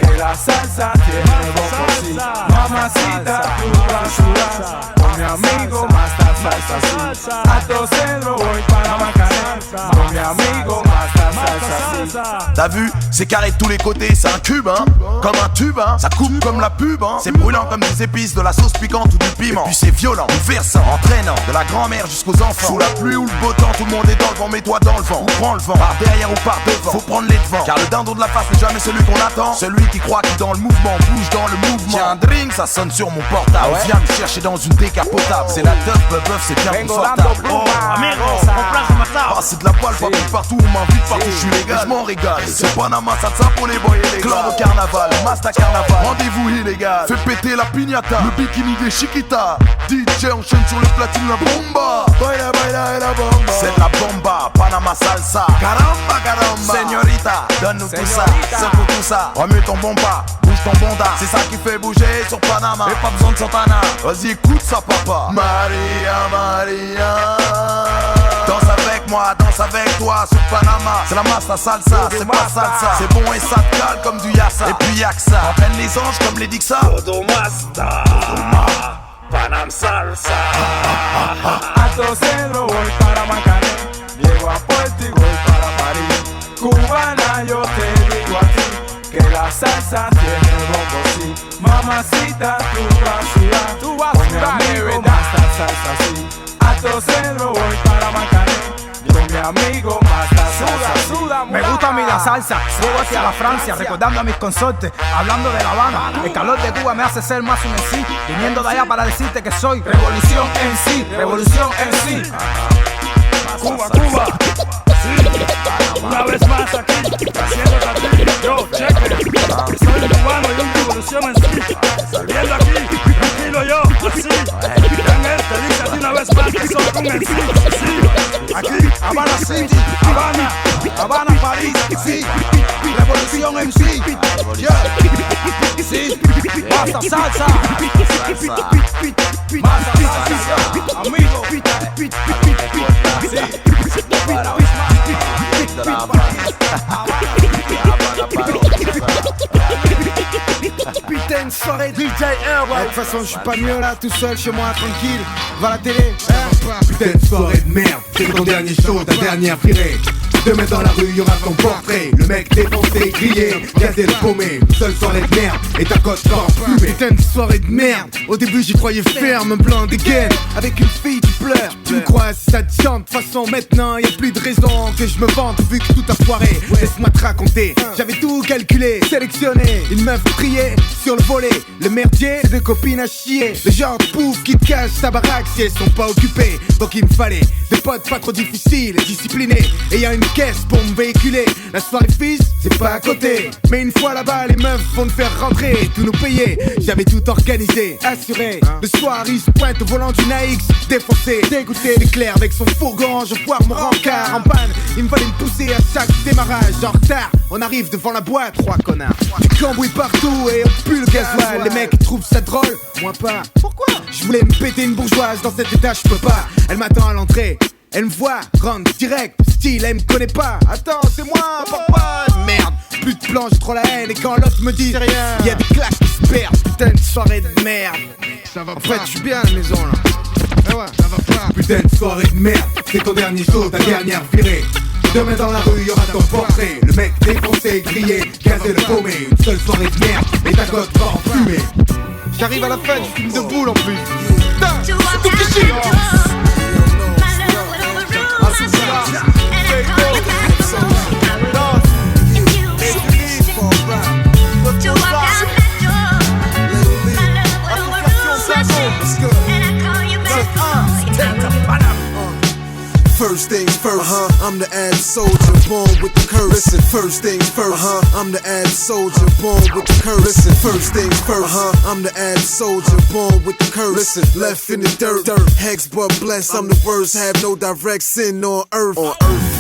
que la salsa tiene bombo, sí. Mamacita, tú vas a sudar con mi amigo Masta Salsa, sí. Alto Cedro, voy para Macané. Con mi amigo Masta Salsa, sí.
T'as vu, c'est carré de tous les côtés, c'est un cube, hein. Comme un tube, hein. Ça coupe comme la pub, hein. C'est brûlant comme des épices, de la sauce piquante ou du piment. Et puis c'est violent, versant, entraînant, de la grand-mère jusqu'aux enfants. Sous la pluie ou le beau temps, tout le monde est dans le vent, mets-toi dans le vent. Ou prends le vent, par derrière ou par devant. Faut prendre les devants, car le dindon de la face n'est jamais celui qu'on attend. Celui qui croit qu'il est dans le mouvement, bouge dans le mouvement. Tiens un drink, ça sonne sur mon portable. Viens me chercher dans une décapotable. C'est la teuf, bœuf, c'est bien confortable. Oh, amigo, ah, c'est de la balle, partout, on m'invite partout, je suis légal. Je m'en régale, c'est Panama, salsa pour les boys et les gars. Club au carnaval, Masta carnaval, rendez-vous illégal. Fais péter la piñata, le bikini des chiquitas. DJ enchaîne sur le platine la bomba. Baila, baila et la bomba. C'est de la bomba, Panama salsa. Caramba, caramba. Señorita, donne-nous tout ça, secoue tout ça. Remue ton bomba, bouge ton bonda. C'est ça qui fait bouger sur Panama. Et pas besoin de Santana. Vas-y, écoute ça, papa. Maria, Maria. Danse avec moi, danse avec toi sur Panama. C'est la Masta salsa, c'est pas salsa. C'est bon et ça te cale comme du yassa. Et puis y'a que ça, entraîne les anges comme les Dixa. Dudu Masta, Panam salsa.
Alto Cedro, voy para Macané. Llego a Puerto y voy para París. Cubana, yo te digo a ti que la salsa tiene bombo, sí. Mamacita, tú vas a sudar con mi amigo Masta Salsa, sí. Alto Cedro, voy para Macané. Con mi amigo Masta Salsa,
Suda, me gusta a mí la salsa. Llego hacia la Francia, recordando a mis consortes, hablando de La Habana. El calor de Cuba me hace ser más un MC. Viniendo de allá para decirte que soy revolución en sí, revolución en sí.
Cuba, Cuba. Sí, una vez más aquí, haciendo tatín. Yo, cheque. Soy cubano y una revolución en sí. Saliendo aquí, tranquilo yo, así. Daniel te dice a ti una vez más que soy un MC. Sí, aquí, Habana City, Habana, Habana, París, sí. Revolución en sí. Yeah. Sí, Masta salsa. Masta salsa, amigo.
Putain de soirée DJ de toute façon je suis pas mieux là, tout seul chez moi tranquille. Va à la télé, putain de soirée de merde. C'est ton dernier show, ta dernière virée.
Demain dans la rue, y'aura ton portrait. Le mec défoncé, grillé, gazé le paumé. Une seule soirée de merde et ta cote pas enfumée.
Putain de soirée de merde. Au début j'y croyais ferme, blanc des gaines. Avec une fille tu pleures. Tu me crois si ça te chante. De toute façon maintenant y'a plus de raison que je me vante vu que tout a foiré. Laisse-moi te raconter. J'avais tout calculé, sélectionné. Une meuf priée sur le volet. Le merdier, c'est deux copines à chier. Le genre de pouf qui te cache sa baraque si elles sont pas occupées. Donc il me fallait des potes pas trop difficiles et disciplinés. Et y'a une caisse pour me véhiculer. La soirée fils, c'est pas à côté. Mais une fois là-bas, les meufs vont nous faire rentrer, tout nous payer. J'avais tout organisé, assuré. Le soir, il se pointe au volant d'une AX, défoncé, dégoûté. L'éclair avec son fourgon, je vois mon rencard en panne. Il me fallait me pousser à chaque démarrage. En retard, on arrive devant la boîte, trois connards. Du cambouis partout et on pue le gasoil. Les mecs trouvent ça drôle, moi pas. Pourquoi? Je voulais me péter une bourgeoise dans cet état, je peux pas. Elle m'attend à l'entrée. Elle me voit, rentre direct, style, elle me connaît pas. Attends, c'est moi, papa. Merde, plus de plan, j'ai trop la haine. Et quand l'autre me dit rien, y'a des claques qui se perdent. Putain de soirée de merde. Ça va pas. En fait, je suis bien à la maison là. Eh ouais, ça va pas.
Putain de soirée de merde, c'est ton dernier show, ta dernière virée. Demain dans la rue, y'aura ton portrait. Le mec défoncé, grillé, gazé le paumé. Une seule soirée de merde, et ta gosse va en fumée.
J'arrive à la fin, je fume de boule en plus. Putain, c'est tout qui chie.
First things first, I'm the added soldier, born with the curse. Listen, first things first, I'm the added soldier, born with the curse. Listen, first things first, I'm the added soldier, born with the curse. Listen, left in the dirt, hex but blessed, I'm the worst, have no direct sin on earth.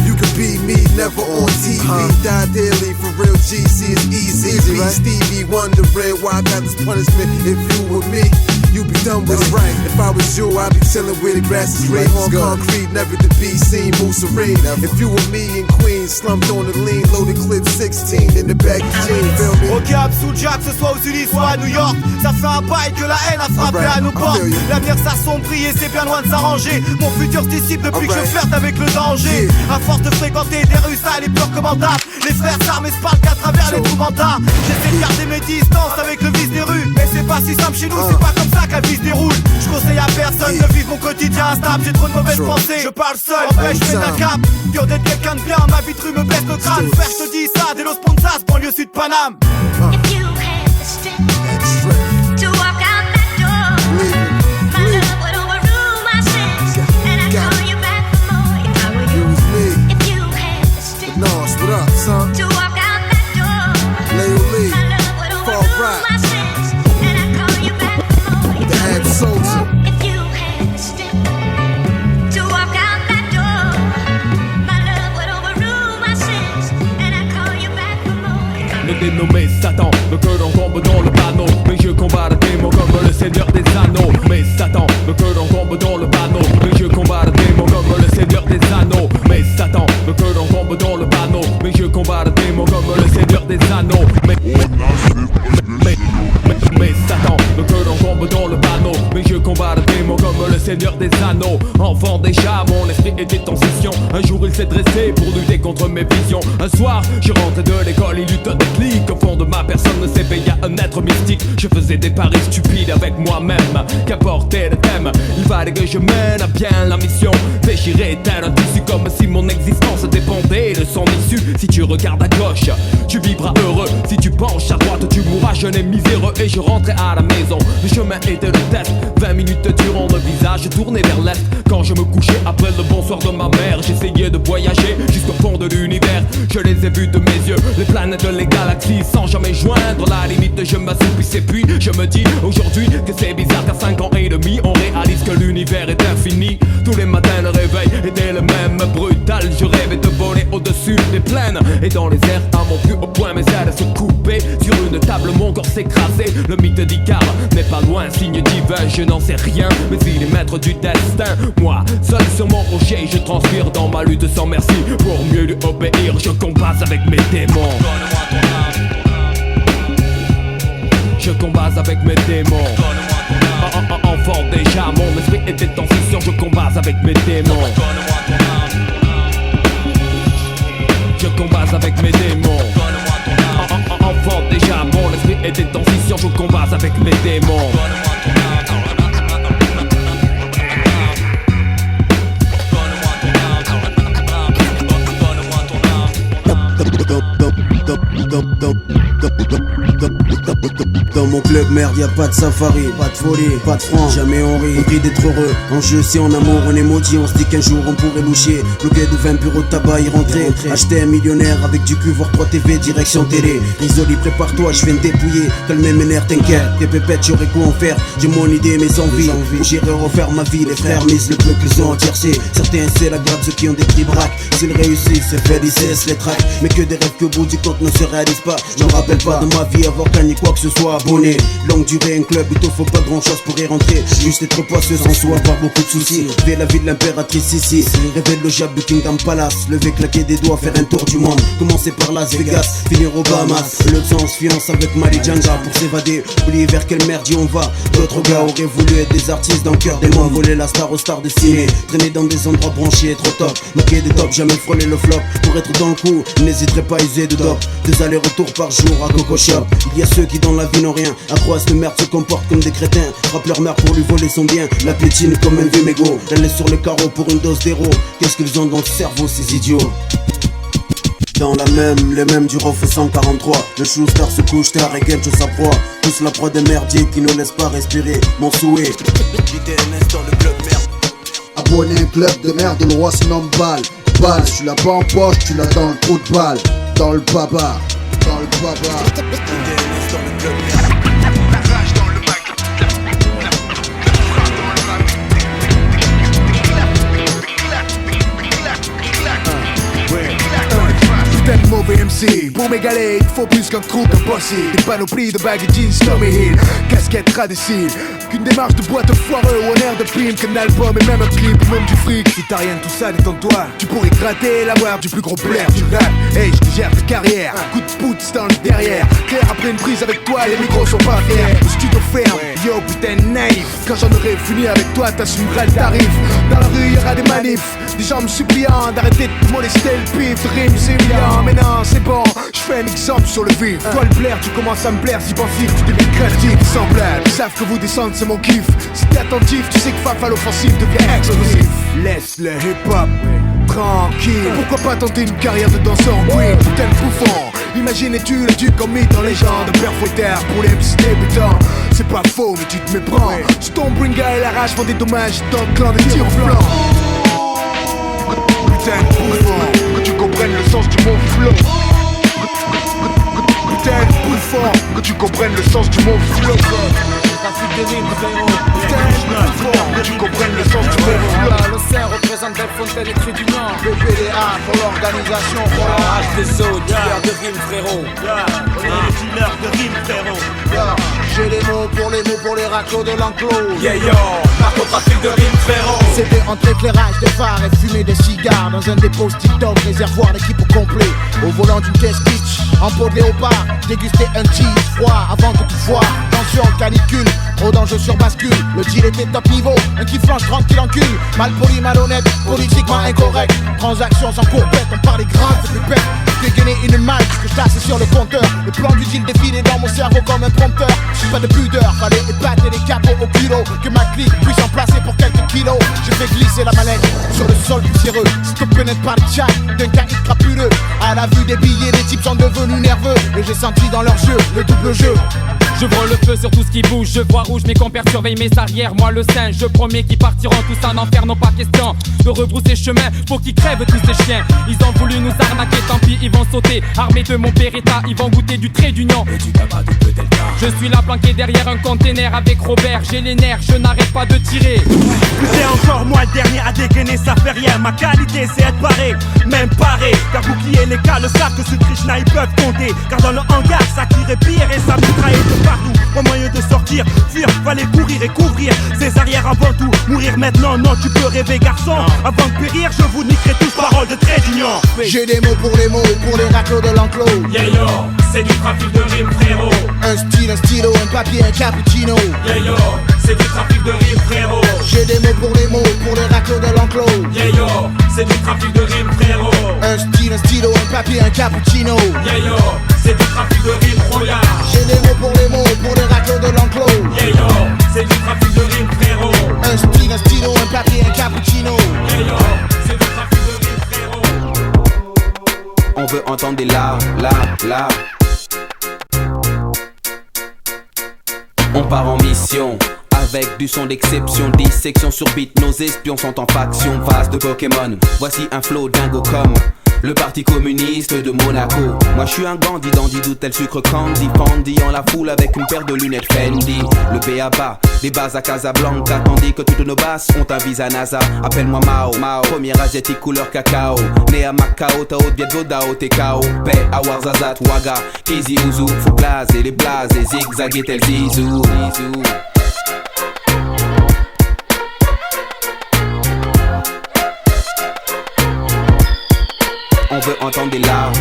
You can be me, never on TV, die daily, for real GC is easy. Me, Stevie wondering why I got this punishment. If you were me, you be done with it. Right. If I was you, I'd be chillin' where the grass is green, on concrete, never to be seen, move serene. If you were me in Queens, slumped on the lean, loaded clip 16 in the baggy jeans, feel me?
Ok, Absou Jack, que ce soit aux Unis, soit à New York, ça fait un bail que la haine a frappé à nos portes. L'avenir s'assombrit et c'est bien loin de s'arranger. Mon futur se dissipe depuis que je flirte avec le danger. À force de fréquenter des rues sales et peu recommandables, les frères armés se parlent qu'à travers les trous mandas. J'essaie de garder mes distances avec le vice des rues, mais c'est pas si simple chez nous, c'est pas comme ça que la vie se déroule. Je conseille à personne de vivre mon quotidien instable, j'ai trop de mauvaises pensées, je parle seul, en vrai je fais un cap. Dur d'être quelqu'un de bien, ma vie de rue me baisse le crâne. Frère je te dis ça, dès Los Ponzas, banlieue sud Paname.
If you had the strength to walk out that door, my love would overrule my sins, and I'd call you back for more if I were you. If you had the strength to walk out that door, my love would overrule my sins, and I'd call you back for more if I were you. If you had the strength to walk out that door, my love would overrule my sins, and I'd call you back for more if I were you.
Le dénommé Satan veut que l'on tombe dans le panneau, mais je combats le démon comme le seigneur des anneaux. Mais Satan veut que l'on tombe dans le panneau, mais je combats le démon comme le seigneur des anneaux. Mais Satan veut que l'on tombe dans le panneau, mais je combats le démon comme le seigneur des anneaux. Mais Satan veut que l'on tombe dans le panneau, mais je combats le démon comme le seigneur des anneaux. Enfant déjà, mon esprit était en scission. Un jour il s'est dressé pour lutter contre mes visions. Un soir, je rentrais de l'école, il eut un déclic. Au fond de ma personne s'éveilla un être mystique. Je faisais des paris stupides avec moi-même, qu'apportait le thème. Il fallait que je mène à bien la mission. Déchirer tel un tissu comme si mon existence dépendait de son issue. Si tu regardes à gauche, tu vivras heureux. Si tu penches à droite, tu mourras jeune et miséreux. Et je rentrais à la maison, le chemin était le test. 20 minutes durant le visage tourné vers l'est. Quand je me couchais après le bonsoir de ma mère, j'essayais de voyager jusqu'au fond de l'univers. Je les ai vus de mes yeux, les planètes, les galaxies, sans jamais joindre la limite. Je m'assoupissais puis je me dis aujourd'hui que c'est bizarre qu'à 5 ans et demi on réalise que l'univers est infini. Tous les matins le réveil était le même, brutal. Je rêvais de voler au-dessus des plaines et dans les airs à mon plus haut point. Mes ailes se coupaient sur une table, mon corps s'écrasait. Le mythe d'Icare n'est pas loin, signe divin, je n'en sais rien, mais il est maître du destin. Moi, seul sur mon rocher, je transpire dans ma lutte sans merci. Pour mieux lui obéir, je combats avec mes démons. Je combats avec mes démons. Enfant déjà, mon esprit était en scission. Je combats avec mes démons.
Dans mon club merde y'a pas de safari, pas de folie, pas de franc, jamais on rit. On prie d'être heureux, en jeu c'est en amour, on est maudit. On se dit qu'un jour on pourrait loucher. Bloqué de 20 bureaux de tabac, y rentrer. Acheter un millionnaire avec du cul, voir 3 TV, direction télé. Risoli, prépare-toi, je viens de dépouiller. Calmer mes nerfs, t'inquiète, tes pépettes j'aurais quoi en faire. J'ai mon idée, mes envies, j'irai refaire ma vie. Les frères misent le peu qu'ils ont tiercé. Certains c'est la grave, ceux qui ont des prix braques. S'ils réussissent, c'est fait, ils cessent les tracks. Mais que des rêves que au bout du compte ne se réalisent pas. J'en rappelle pas de ma vie avoir gagné quoi que ce soit. Abonné, longue durée, un club, il te faut pas grand chose pour y rentrer. Juste être poisseux sans soi, avoir beaucoup de soucis. Ver la vie de l'impératrice ici. Révèle le diable du Kingdom Palace. Lever, claquer des doigts, faire un tour du monde. Commencer par Las Vegas, finir au Bahamas. Le sens, fiance avec Mali Djanga pour s'évader. Oublier vers quelle merde on va. D'autres gars auraient voulu être des artistes dans le cœur des mois. Voler la star aux stars de ciné. Traîner dans des endroits branchés, être au top. Marquer des tops, jamais frôler le flop. Pour être dans le coup, n'hésiterai pas à user de dope. 2 allers-retours par jour à Coco Shop. Il y a ceux qui dans la vie n'ont rien. À croise de merde se comportent comme des crétins. Frappent leur mère pour lui voler son bien. La piétine comme un vieux mégot. Elle est sur le carreau pour une dose d'héros. Qu'est-ce qu'ils ont dans le cerveau ces idiots? Dans la même, les mêmes du Rof 143. Le Schuster se couche tard et Gencho sa proie. Tous la proie des merdiers qui ne laissent pas respirer. Mon souhait, JTNS dans le club merde.
Abonné un club de merde, le roi se nomme Balle. Balle, tu l'as pas en poche, tu l'as dans le trou de balle. Dans le baba, dans le baba.
JTNS dans le club merde.
Putain de mauvais MC, pour m'égaler il faut plus qu'un trou impossible. Des panoplies de bagues de jeans Tommy Hill, casquette radicile. Qu'une démarche de boîte foireux ou un air de prime. Qu'un album et même un clip, même du fric. Si t'as rien de tout ça, détends-toi. Tu pourrais gratter l'avoir du plus gros blaire du rap. Hey, je te gère ta carrière, coup de pouce dans le derrière. Claire après une prise avec toi, les micros sont pas fiers. Le studio ferme, yo putain naïf. Quand j'en aurai fini avec toi, t'assumeras le tarif. Dans la rue y'aura des manifs, des gens me suppliant d'arrêter de molester le pif. De rime c'est humiliant, mais non c'est bon, je fais un exemple sur le vif. Toi le blaire, tu commences à me plaire, si pensif, tu deviens créatif, semblable. Ils savent que vous descendre c'est mon kiff. Si t'es attentif, tu sais que Faf à l'offensive devient explosif. Laisse le hip-hop tranquille. Pourquoi pas tenter une carrière de danseur en queen? Putain de bouffon, imagines-tu le duc comme mythe en légende. Père Fouetter pour les MC débutants. C'est pas faux mais tu te méprends. Tu tombes Bringa et la rage font des dommages dans le clan des tirs au flanc. Putain de bouffon, que tu comprennes le sens du mot flow. Putain de bouffon, que tu comprennes le sens du mot flow. Que tu comprennes le sens du mot flow.
L'Océan représente Bellefontaine et Trédunion.
Le PDA pour l'organisation.
HDSO, dealer de rime frérot.
On est les dealers de rime frérot.
J'ai les mots pour les raclos de l'enclos.
Yeah yo, narcotrafic de rime frérot.
C'était entre éclairage des phares et fumer des cigares. Dans un dépôt TikTok, réservoir d'équipe au complet. Au volant d'une caisse kitsch, en peau de léopard. Déguster un cheese froid avant que tu vois. Tension canicule, trop d'enjeux sur bascule. Le deal était top niveau, un qui flanche tranquille en cul. Mal poli, malhonnête, politiquement incorrect. Transaction sans courbette, on parle grave de pépette. Dégainer une maille que je tasse sur le compteur. Le plan du deal défilé dans mon cerveau comme un prompteur. Pas de pudeur, fallait épater les capots au culot. Que ma clique puisse en placer pour quelques kilos. J'ai fait glisser la mallette sur le sol poussiéreux. Stoppé net par le chat d'un caïd crapuleux. À la vue des billets, les types sont devenus nerveux. Et j'ai senti dans leurs yeux le double jeu.
J'ouvre le feu sur tout ce qui bouge, je vois rouge, mes compères surveillent mes arrières. Moi le singe, je promets qu'ils partiront tous en enfer, non pas question de rebrousser chemin, pour qu'ils crèvent tous ces chiens. Ils ont voulu nous arnaquer, tant pis, ils vont sauter. Armés de mon Beretta, ils vont goûter du trait d'union et du tabac de peu delta. Je suis là planqué derrière un container avec Robert, j'ai les nerfs, je n'arrête pas de tirer.
C'est encore moi le dernier à dégainer, ça fait rien. Ma qualité c'est être paré, même paré. Car bouclier les cas, le savent que ce Krishna ils peuvent compter. Car dans le hangar, ça tirait pire et ça mitraillait de partout. Pas moyen de sortir, fuir, fallait courir et couvrir ses arrières avant tout. Mourir maintenant, non tu peux rêver garçon. Avant de périr, je vous niquerai tous, paroles de trait d'union.
J'ai des mots, pour les raclos de l'enclos.
Yeah yo, c'est du trafic de rimes frérot.
Un style, un stylo, un papier, un cappuccino.
Yeah yo, c'est du trafic de rimes frérot.
J'ai des mots, pour les raclos de l'enclos.
Yeah yo, c'est du trafic de rimes frérot.
Un style, un stylo, un papier, un cappuccino.
Yeah yo, c'est du trafic de rimes royal.
J'ai des mots, pour les raclos de l'enclos.
Yeah yo, c'est du trafic de rimes frérot.
Un style, un stylo, un papier, un cappuccino.
Yeah yo, c'est du trafic de rimes frérot.
On veut entendre des la.
On part en mission avec du son d'exception, dissection sur beat, nos espions sont en faction, vase de Pokémon. Voici un flow dingo comme le parti communiste de Monaco. Moi je suis un Gandhi, dandy, d'où tel sucre candy, Pandy en la foule avec une paire de lunettes Fendi. Le B.A.B.A, des bases à Casablanca, tandis que toutes nos basses ont un visa NASA. Appelle-moi Mao, Mao, premier asiatique couleur cacao. Né à Macao, Tao, Biedvo, Dao, Tekao. Paix, Awarzazat, Waga, Kizi, Ouzou, faut blaser les blazes et zigzaguer tel Zizou. On veut entendre des la.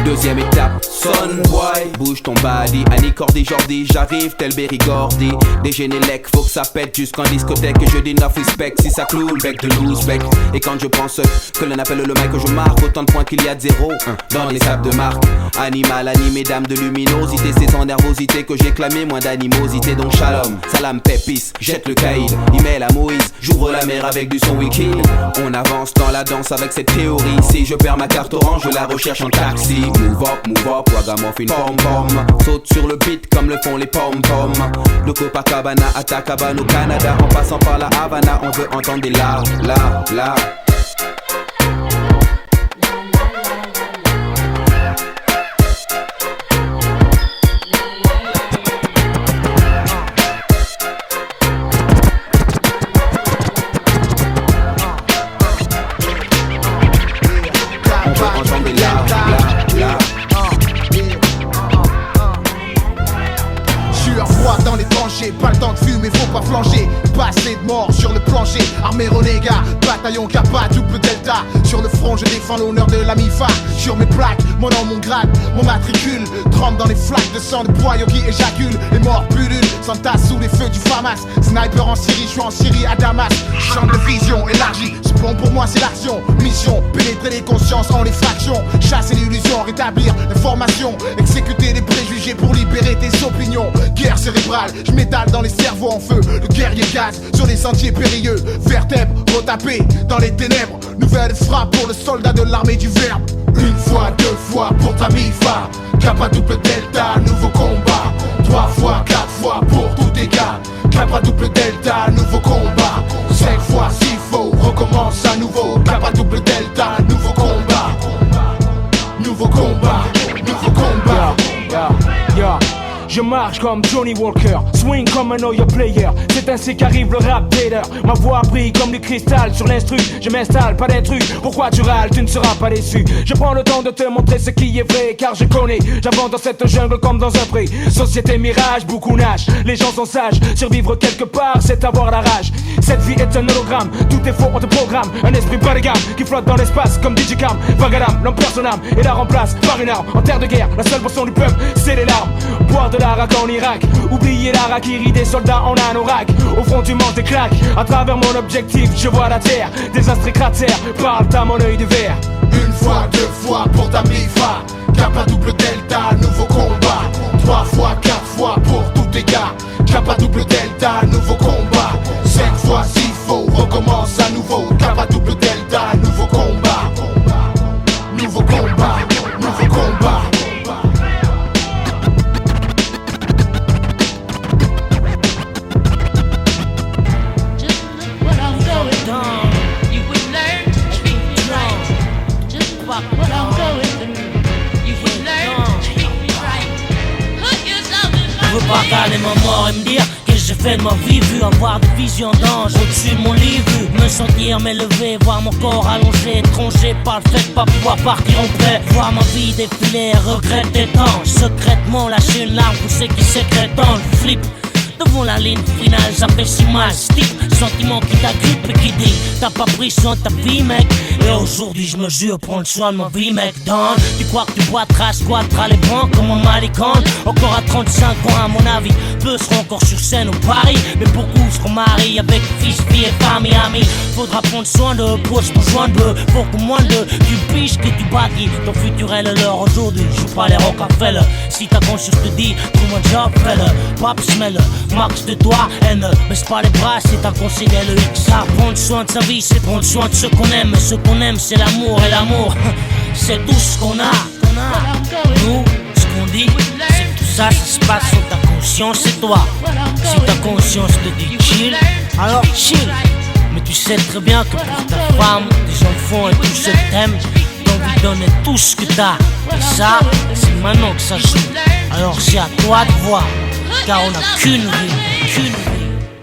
Deuxième étape, son boy, bouge ton body. Annie Cordy, Jordi, j'arrive tel Berry Gordy. Des Génélec, faut que ça pète jusqu'en discothèque. Et je dis enough respect, si ça cloue le bec de l'ouzbek. Et quand je pense que l'on appelle le mec que je marque, autant de points qu'il y a de zéro dans les sables de marque. Animal, animé, dame de luminosité. C'est sans nervosité que j'ai clamé, moins d'animosité. Donc shalom, salam, pépis, jette le caïd. Email à Moïse, j'ouvre la mer avec du son wiki. On avance dans la danse avec cette théorie. Si je perds ma carte orange, je la recherche en taxi. Move up, ragamuffin, pom-pom. Saute sur le beat comme le font les pom-pom. De Copacabana à Tacabana au Canada, en passant par la Havana, on veut entendre des la. On veut entendre des la.
Froid dans les tranchées, pas le temps de fumer, faut pas flancher. Passé de mort sur le plancher, armée renégat, bataillon Kappa, double delta. Sur le front, je défends l'honneur de la MIFA. Sur mes plaques, mon nom, mon grade, mon matricule. Trempe dans les flaques de sang de boyaux qui éjaculent. Les morts pullulent, s'entassent sous les feux du FAMAS. Sniper en Syrie, je suis en Syrie à Damas. Champ de vision élargi, c'est bon pour moi, c'est l'action. Mission, pénétrer les consciences en les fractions. Chasser l'illusion, rétablir l'information. Exécuter les préjugés pour libérer tes opinions. Guerre cérébrale, je m'étale dans les cerveaux en feu. Le guerrier gaz sur les sentiers périlleux. Vertèbres retapées dans les ténèbres. Nouvelle frappe pour le soldat de l'armée du verbe. Une fois, deux fois pour ta MIFA. Kappa double delta, nouveau combat. 3 fois, 4 fois pour tout dégât. Kappa double delta, nouveau combat. 5 fois s'il faut, recommence à nouveau. Kappa double delta, nouveau combat. Nouveau combat, nouveau combat.
Yeah. Je marche comme Johnny Walker, swing comme un know your player. C'est ainsi qu'arrive le rap Vader. Ma voix brille comme du cristal sur l'instru. Je m'installe, pas d'intrus. Pourquoi tu râles, tu ne seras pas déçu. Je prends le temps de te montrer ce qui est vrai, car je connais. J'avance dans cette jungle comme dans un pré. Société mirage, beaucoup nagent. Les gens sont sages, survivre quelque part, c'est avoir la rage. Cette vie est un hologramme, tout est faux, on te programme. Un esprit bas de gamme, qui flotte dans l'espace comme Digicam. Vagadam, l'homme perd son âme et la remplace par une arme. En terre de guerre, la seule boisson du peuple, c'est les larmes. Boire de l'Arak en Irak, oublier l'Arakiri des soldats en anorak. Au fond du monde des claques, à travers mon objectif je vois la terre. Désastre et cratère, parle à mon œil de verre.
Une fois, deux fois pour ta MIFA. Kappa double delta, nouveau combat. 3 fois, 4 fois pour tout dégât. Kappa double delta, nouveau combat. 5 fois s'il faut, recommence à nouveau. Kappa double delta, nouveau combat. Nouveau combat, nouveau combat.
Je veux pas regarder ma mort et me dire que j'ai fait de ma vie, vu avoir des visions d'ange au-dessus de mon lit, vu me sentir m'élever, voir mon corps allongé, tronché par le fait de pas pouvoir partir en paix, voir ma vie défiler, regrette des temps, secrètement lâcher une larme pour ceux qui sécrètent dans le flip. Devant la ligne finale, ça fait si mal. Stick, sentiment qui t'agrippe et qui dit t'as pas pris soin de ta vie, mec. Et aujourd'hui, je me jure prendre soin de ma vie, mec. Don, tu crois que tu boiteras, squatteras les bancs comme un malicone. Encore à 35 ans, à mon avis, peu seront encore sur scène au Paris. Mais beaucoup seront mariés avec fils, fille et famille, amis. Faudra prendre soin d'eux, proche pour joindre pour que moins de tu piches que tu bâtis. Ton futur est le leur aujourd'hui. Joue pas les Rockefeller. Si ta conscience te dit, trouve un job, fais-le. Pop, smell-le. max de toi. Elle ne baisse pas les bras, c'est un conseil d'L.E.X. Prendre soin de sa vie, c'est prendre soin de ceux qu'on aime. Ce qu'on aime, c'est l'amour, et l'amour, c'est tout ce qu'on a. Nous, ce qu'on dit, c'est que tout ça, ça se passe sur ta conscience, c'est toi. Si ta conscience te dit chill, alors chill. Mais tu sais très bien que pour ta femme, tes enfants et tous ceux que t'aimes, t'as envie de donner tout ce que t'as. Et ça, c'est maintenant que ça joue. Alors c'est à toi de voir, car on n'a qu'une vie, qu'une vie.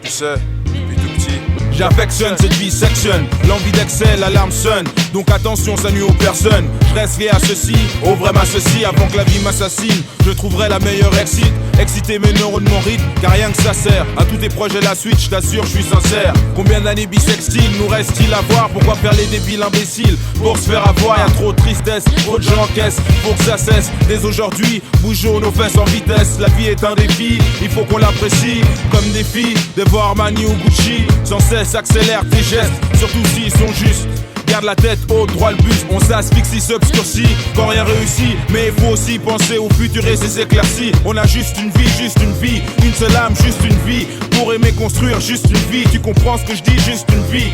Tu sais, depuis tout petit, j'affectionne cette vie section. L'envie d'excel, l'alarme sonne. Donc attention, ça nuit aux personnes. Je reste lié à ceci, au vrai m'associe. Avant que la vie m'assassine, je trouverai la meilleure excite. Exciter mes neurones, mon rythme, car rien que ça sert. À tous tes projets la suite, je t'assure, je suis sincère. Combien d'années bisextiles nous reste-t-il à voir? Pourquoi faire les débiles imbéciles? Pour se faire avoir, y'a trop de tristesse, trop de gens encaissent. Pour que ça cesse, dès aujourd'hui, bougeons nos fesses en vitesse. La vie est un défi, il faut qu'on l'apprécie. Comme des filles, des voix Armani ou Gucci. Sans cesse, accélère tes gestes, surtout s'ils sont justes. Garde la tête haute, droit le bus, on s'asphyxie, s'obscurcit. Quand rien réussit, mais il faut aussi penser au futur et ses éclaircies. On a juste une vie, une seule âme, juste une vie. Pour aimer construire juste une vie, tu comprends ce que je dis, juste une vie,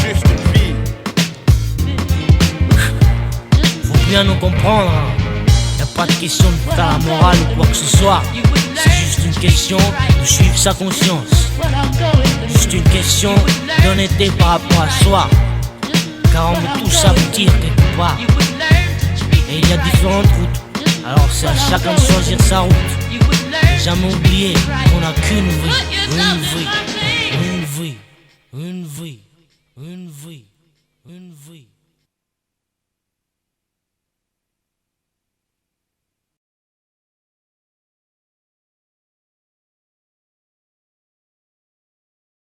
juste une vie.
Faut bien nous comprendre, hein. Y'a pas de question de faire la morale ou quoi que ce soit. C'est juste une question de suivre sa conscience. Juste une question d'honnêteté par rapport à soi. Car on veut tous aboutir quelque part. Et il y a différentes routes. Alors c'est à chacun de choisir sa route. Et jamais oublier qu'on n'a qu'une